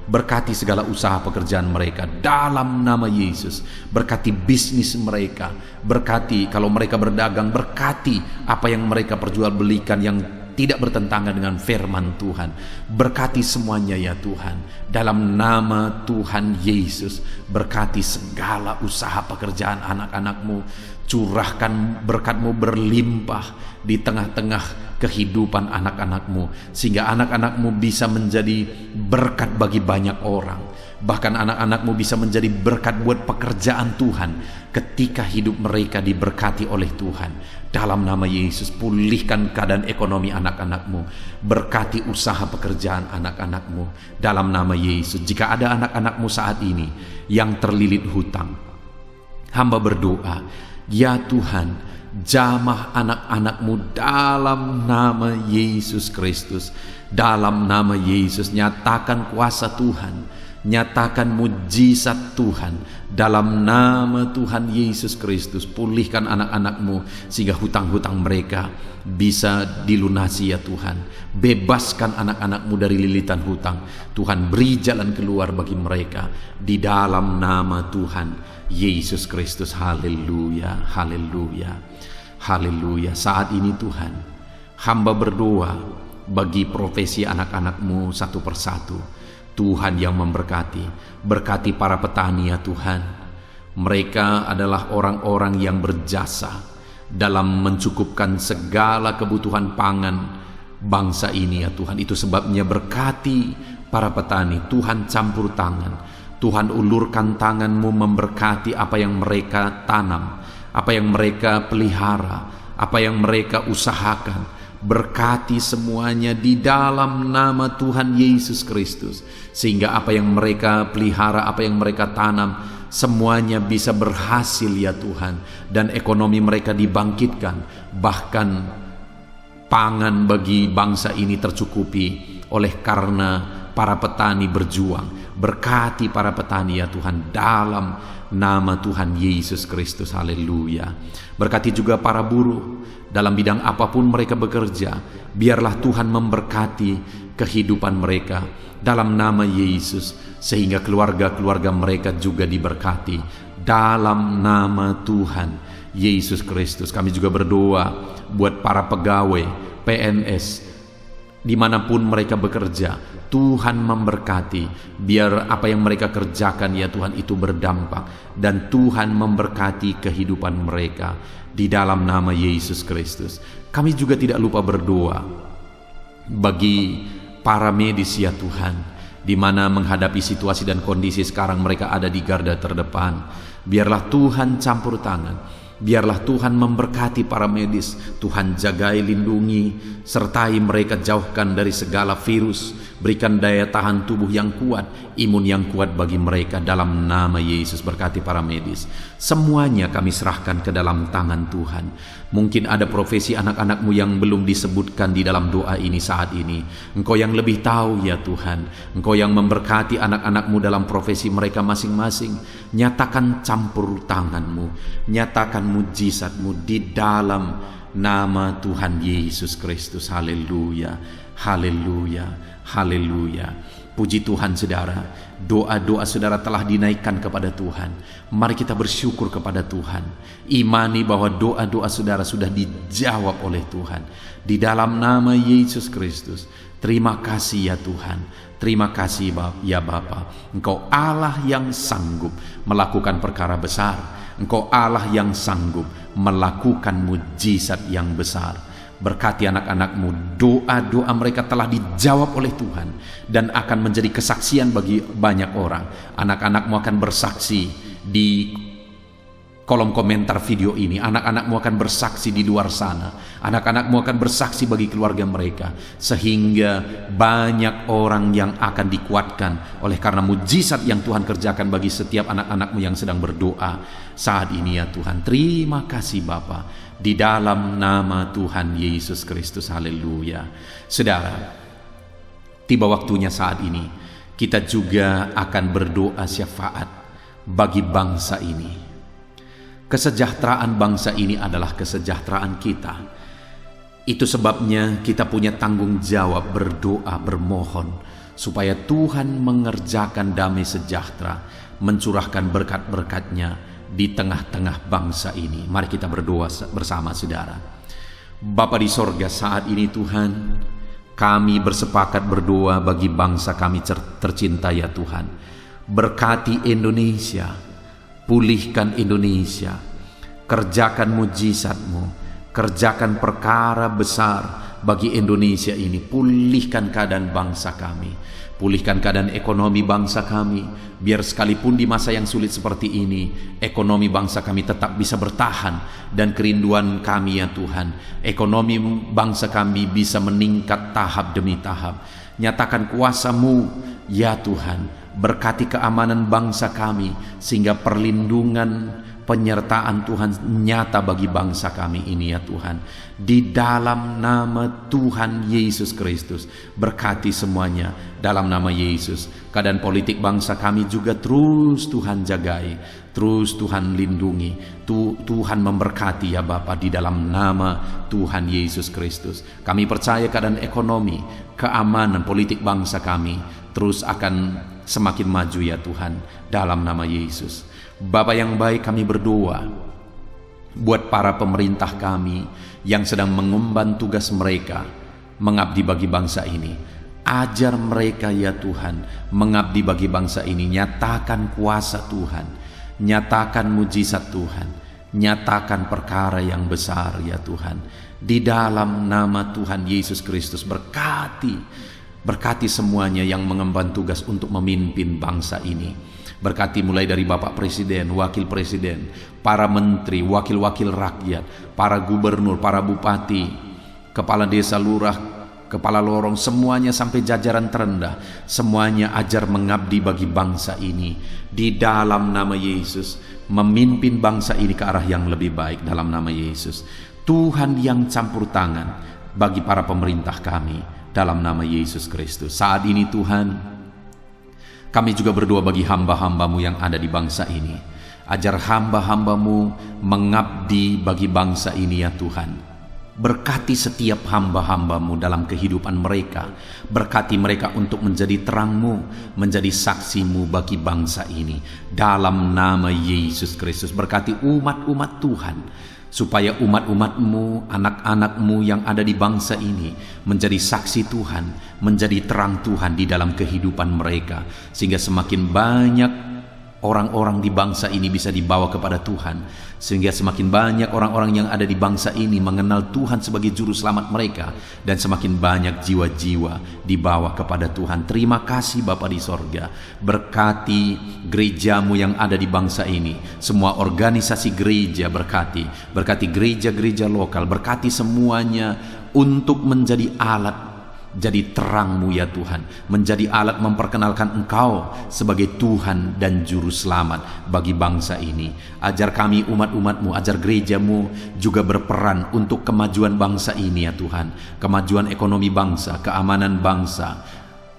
Speaker 1: Berkati segala usaha pekerjaan mereka dalam nama Yesus. Berkati bisnis mereka, berkati kalau mereka berdagang, berkati apa yang mereka perjualbelikan yang tidak bertentangan dengan firman Tuhan. Berkati semuanya ya Tuhan. Dalam nama Tuhan Yesus, berkati segala usaha pekerjaan anak-anak-Mu. Curahkan berkat-Mu berlimpah di tengah-tengah kehidupan anak-anak-Mu, sehingga anak-anak-Mu bisa menjadi berkat bagi banyak orang. Bahkan anak-anak-Mu bisa menjadi berkat buat pekerjaan Tuhan ketika hidup mereka diberkati oleh Tuhan. Dalam nama Yesus, pulihkan keadaan ekonomi anak-anak-Mu. Berkati usaha pekerjaan anak-anak-Mu. Dalam nama Yesus, jika ada anak-anak-Mu saat ini yang terlilit hutang, hamba berdoa, ya Tuhan, jamah anak-anak-Mu dalam nama Yesus Kristus. Dalam nama Yesus, nyatakan kuasa Tuhan. Nyatakan mujizat Tuhan dalam nama Tuhan Yesus Kristus. Pulihkan anak-anak-Mu sehingga hutang-hutang mereka bisa dilunasi ya Tuhan. Bebaskan anak-anak-Mu dari lilitan hutang. Tuhan, beri jalan keluar bagi mereka di dalam nama Tuhan Yesus Kristus. Haleluya, haleluya, haleluya. Saat ini Tuhan, hamba berdoa bagi profesi anak-anak-Mu satu persatu. Tuhan yang memberkati, berkati para petani ya Tuhan. Mereka adalah orang-orang yang berjasa dalam mencukupkan segala kebutuhan pangan bangsa ini ya Tuhan. Itu sebabnya berkati para petani. Tuhan campur tangan, Tuhan ulurkan tangan-Mu memberkati apa yang mereka tanam, apa yang mereka pelihara, apa yang mereka usahakan. Berkati semuanya di dalam nama Tuhan Yesus Kristus, sehingga apa yang mereka pelihara, apa yang mereka tanam, semuanya bisa berhasil ya Tuhan, dan ekonomi mereka dibangkitkan. Bahkan pangan bagi bangsa ini tercukupi oleh karena para petani berjuang. Berkati para petani ya Tuhan dalam nama Tuhan Yesus Kristus. Haleluya. Berkati juga para buruh dalam bidang apapun mereka bekerja. Biarlah Tuhan memberkati kehidupan mereka dalam nama Yesus, sehingga keluarga-keluarga mereka juga diberkati dalam nama Tuhan Yesus Kristus. Kami juga berdoa buat para pegawai PNS dimanapun mereka bekerja. Tuhan memberkati, biar apa yang mereka kerjakan ya Tuhan itu berdampak, dan Tuhan memberkati kehidupan mereka di dalam nama Yesus Kristus. Kami juga tidak lupa berdoa bagi para medis ya Tuhan, di mana menghadapi situasi dan kondisi sekarang mereka ada di garda terdepan. Biarlah Tuhan campur tangan, biarlah Tuhan memberkati para medis. Tuhan jagai, lindungi, sertai mereka, jauhkan dari segala virus. Berikan daya tahan tubuh yang kuat, imun yang kuat bagi mereka dalam nama Yesus. Berkati para medis. Semuanya kami serahkan ke dalam tangan Tuhan. Mungkin ada profesi anak-anak-Mu yang belum disebutkan di dalam doa ini saat ini. Engkau yang lebih tahu ya Tuhan. Engkau yang memberkati anak-anak-Mu dalam profesi mereka masing-masing. Nyatakan campur tangan-Mu, nyatakan mujizat-Mu di dalam nama Tuhan Yesus Kristus. Haleluya, haleluya, haleluya. Puji Tuhan saudara, doa-doa saudara telah dinaikkan kepada Tuhan. Mari kita bersyukur kepada Tuhan. Imani bahwa doa-doa saudara sudah dijawab oleh Tuhan di dalam nama Yesus Kristus. Terima kasih ya Tuhan. Terima kasih ya Bapa. Engkau Allah yang sanggup melakukan perkara besar. Engkau Allah yang sanggup melakukan mujizat yang besar. Berkati anak-anak-Mu, doa-doa mereka telah dijawab oleh Tuhan dan akan menjadi kesaksian bagi banyak orang. Anak-anak-Mu akan bersaksi di kolom komentar video ini. Anak-anak-Mu akan bersaksi di luar sana. Anak-anak-Mu akan bersaksi bagi keluarga mereka, sehingga banyak orang yang akan dikuatkan oleh karena mujizat yang Tuhan kerjakan bagi setiap anak-anak-Mu yang sedang berdoa saat ini ya Tuhan. Terima kasih Bapa, di dalam nama Tuhan Yesus Kristus. Haleluya. Saudara, tiba waktunya saat ini kita juga akan berdoa syafaat bagi bangsa ini. Kesejahteraan bangsa ini adalah kesejahteraan kita. Itu sebabnya kita punya tanggung jawab berdoa, bermohon supaya Tuhan mengerjakan damai sejahtera, mencurahkan berkat-berkat-Nya di tengah-tengah bangsa ini. Mari kita berdoa bersama saudara. Bapa di sorga, saat ini Tuhan, kami bersepakat berdoa bagi bangsa kami tercinta ya Tuhan. Berkati Indonesia, pulihkan Indonesia, kerjakan mujizat-Mu, kerjakan perkara besar bagi Indonesia ini. Pulihkan keadaan bangsa kami, pulihkan keadaan ekonomi bangsa kami, biar sekalipun di masa yang sulit seperti ini, ekonomi bangsa kami tetap bisa bertahan. Dan kerinduan kami ya Tuhan, ekonomi bangsa kami bisa meningkat tahap demi tahap. Nyatakan kuasa-Mu ya Tuhan Berkati keamanan bangsa kami, sehingga perlindungan, penyertaan Tuhan nyata bagi bangsa kami ini ya Tuhan. Di dalam nama Tuhan Yesus Kristus, berkati semuanya dalam nama Yesus. Keadaan politik bangsa kami juga terus Tuhan jagai, terus Tuhan lindungi. Tuhan memberkati ya Bapa, di dalam nama Tuhan Yesus Kristus. Kami percaya keadaan ekonomi, keamanan politik bangsa kami terus akan semakin maju ya Tuhan, dalam nama Yesus. Bapa yang baik, kami berdoa buat para pemerintah kami yang sedang mengemban tugas mereka mengabdi bagi bangsa ini. Ajar mereka ya Tuhan mengabdi bagi bangsa ini. Nyatakan kuasa Tuhan, nyatakan mujizat Tuhan, nyatakan perkara yang besar ya Tuhan. Di dalam nama Tuhan Yesus Kristus, berkati semuanya yang mengemban tugas untuk memimpin bangsa ini. Berkati mulai dari Bapak Presiden, Wakil Presiden, para menteri, wakil-wakil rakyat, para gubernur, para bupati, kepala desa, lurah, kepala lorong, semuanya sampai jajaran terendah. Semuanya ajar mengabdi bagi bangsa ini. Di dalam nama Yesus, memimpin bangsa ini ke arah yang lebih baik dalam nama Yesus. Tuhan yang campur tangan bagi para pemerintah kami dalam nama Yesus Kristus. Saat ini Tuhan, kami juga berdoa bagi hamba-hamba-Mu yang ada di bangsa ini. Ajar hamba-hamba-Mu mengabdi bagi bangsa ini ya Tuhan. Berkati setiap hamba-hamba-Mu dalam kehidupan mereka. Berkati mereka untuk menjadi terang-Mu, menjadi saksi-Mu bagi bangsa ini. Dalam nama Yesus Kristus, berkati umat-umat Tuhan, supaya umat-umat-Mu, anak-anak-Mu yang ada di bangsa ini menjadi saksi Tuhan, menjadi terang Tuhan di dalam kehidupan mereka, sehingga semakin banyak orang-orang di bangsa ini bisa dibawa kepada Tuhan, sehingga semakin banyak orang-orang yang ada di bangsa ini mengenal Tuhan sebagai juru selamat mereka, dan semakin banyak jiwa-jiwa dibawa kepada Tuhan. Terima kasih Bapa di sorga. Berkati gereja-Mu yang ada di bangsa ini, semua organisasi gereja berkati gereja-gereja lokal, berkati semuanya untuk menjadi alat, jadi terang-Mu ya Tuhan, menjadi alat memperkenalkan Engkau sebagai Tuhan dan Juru Selamat bagi bangsa ini. Ajar kami umat-umat-Mu, ajar gereja-Mu juga berperan untuk kemajuan bangsa ini ya Tuhan, kemajuan ekonomi bangsa, keamanan bangsa.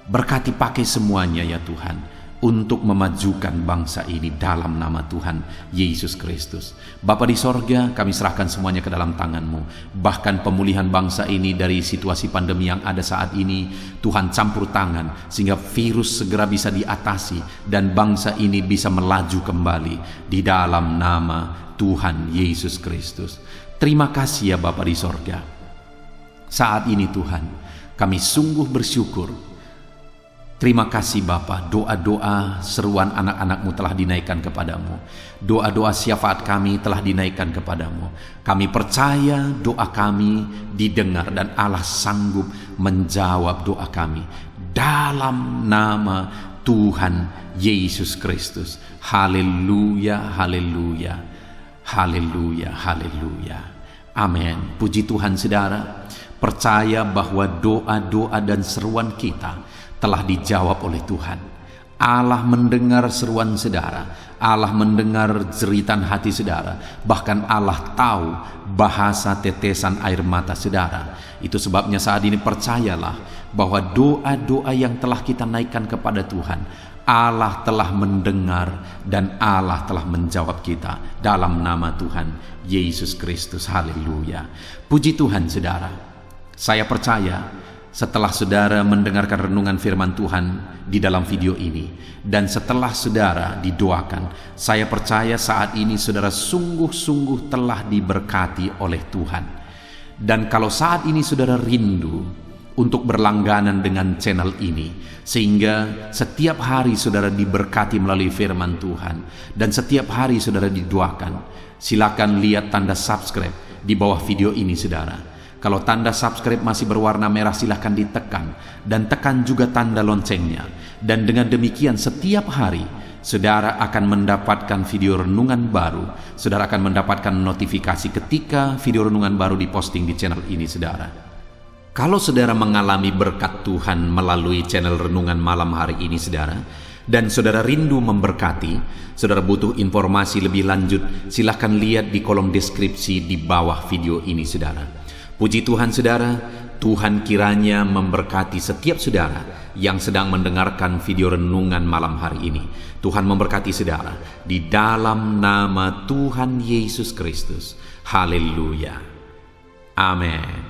Speaker 1: Berkati pakai semuanya ya Tuhan untuk memajukan bangsa ini dalam nama Tuhan Yesus Kristus. Bapa di sorga, kami serahkan semuanya ke dalam tangan-Mu. Bahkan pemulihan bangsa ini dari situasi pandemi yang ada saat ini, Tuhan campur tangan sehingga virus segera bisa diatasi dan bangsa ini bisa melaju kembali di dalam nama Tuhan Yesus Kristus. Terima kasih ya Bapa di sorga. Saat ini Tuhan, kami sungguh bersyukur. Terima kasih Bapa, doa-doa seruan anak-anak-Mu telah dinaikkan kepadamu. Doa-doa syafaat kami telah dinaikkan kepadamu. Kami percaya doa kami didengar dan Allah sanggup menjawab doa kami. Dalam nama Tuhan Yesus Kristus. Haleluya, haleluya, haleluya, haleluya. Amin. Puji Tuhan saudara. Percaya bahwa doa-doa dan seruan kita telah dijawab oleh Tuhan. Allah mendengar seruan saudara, Allah mendengar jeritan hati saudara, bahkan Allah tahu bahasa tetesan air mata saudara. Itu sebabnya saat ini percayalah bahwa doa-doa yang telah kita naikkan kepada Tuhan, Allah telah mendengar dan Allah telah menjawab kita dalam nama Tuhan Yesus Kristus. Haleluya. Puji Tuhan saudara. Saya percaya setelah saudara mendengarkan renungan firman Tuhan di dalam video ini, dan setelah saudara didoakan, saya percaya saat ini saudara sungguh-sungguh telah diberkati oleh Tuhan. Dan kalau saat ini saudara rindu untuk berlangganan dengan channel ini, sehingga setiap hari saudara diberkati melalui firman Tuhan, dan setiap hari saudara didoakan, silakan lihat tanda subscribe di bawah video ini saudara. Kalau tanda subscribe masih berwarna merah, silahkan ditekan dan tekan juga tanda loncengnya. Dan dengan demikian setiap hari saudara akan mendapatkan video renungan baru. Saudara akan mendapatkan notifikasi ketika video renungan baru diposting di channel ini saudara. Kalau saudara mengalami berkat Tuhan melalui channel renungan malam hari ini saudara, Dan saudara rindu memberkati, saudara butuh informasi lebih lanjut, silahkan lihat di kolom deskripsi di bawah video ini saudara. Puji Tuhan saudara, Tuhan kiranya memberkati setiap saudara yang sedang mendengarkan video renungan malam hari ini. Tuhan memberkati saudara di dalam nama Tuhan Yesus Kristus. Haleluya. Amin.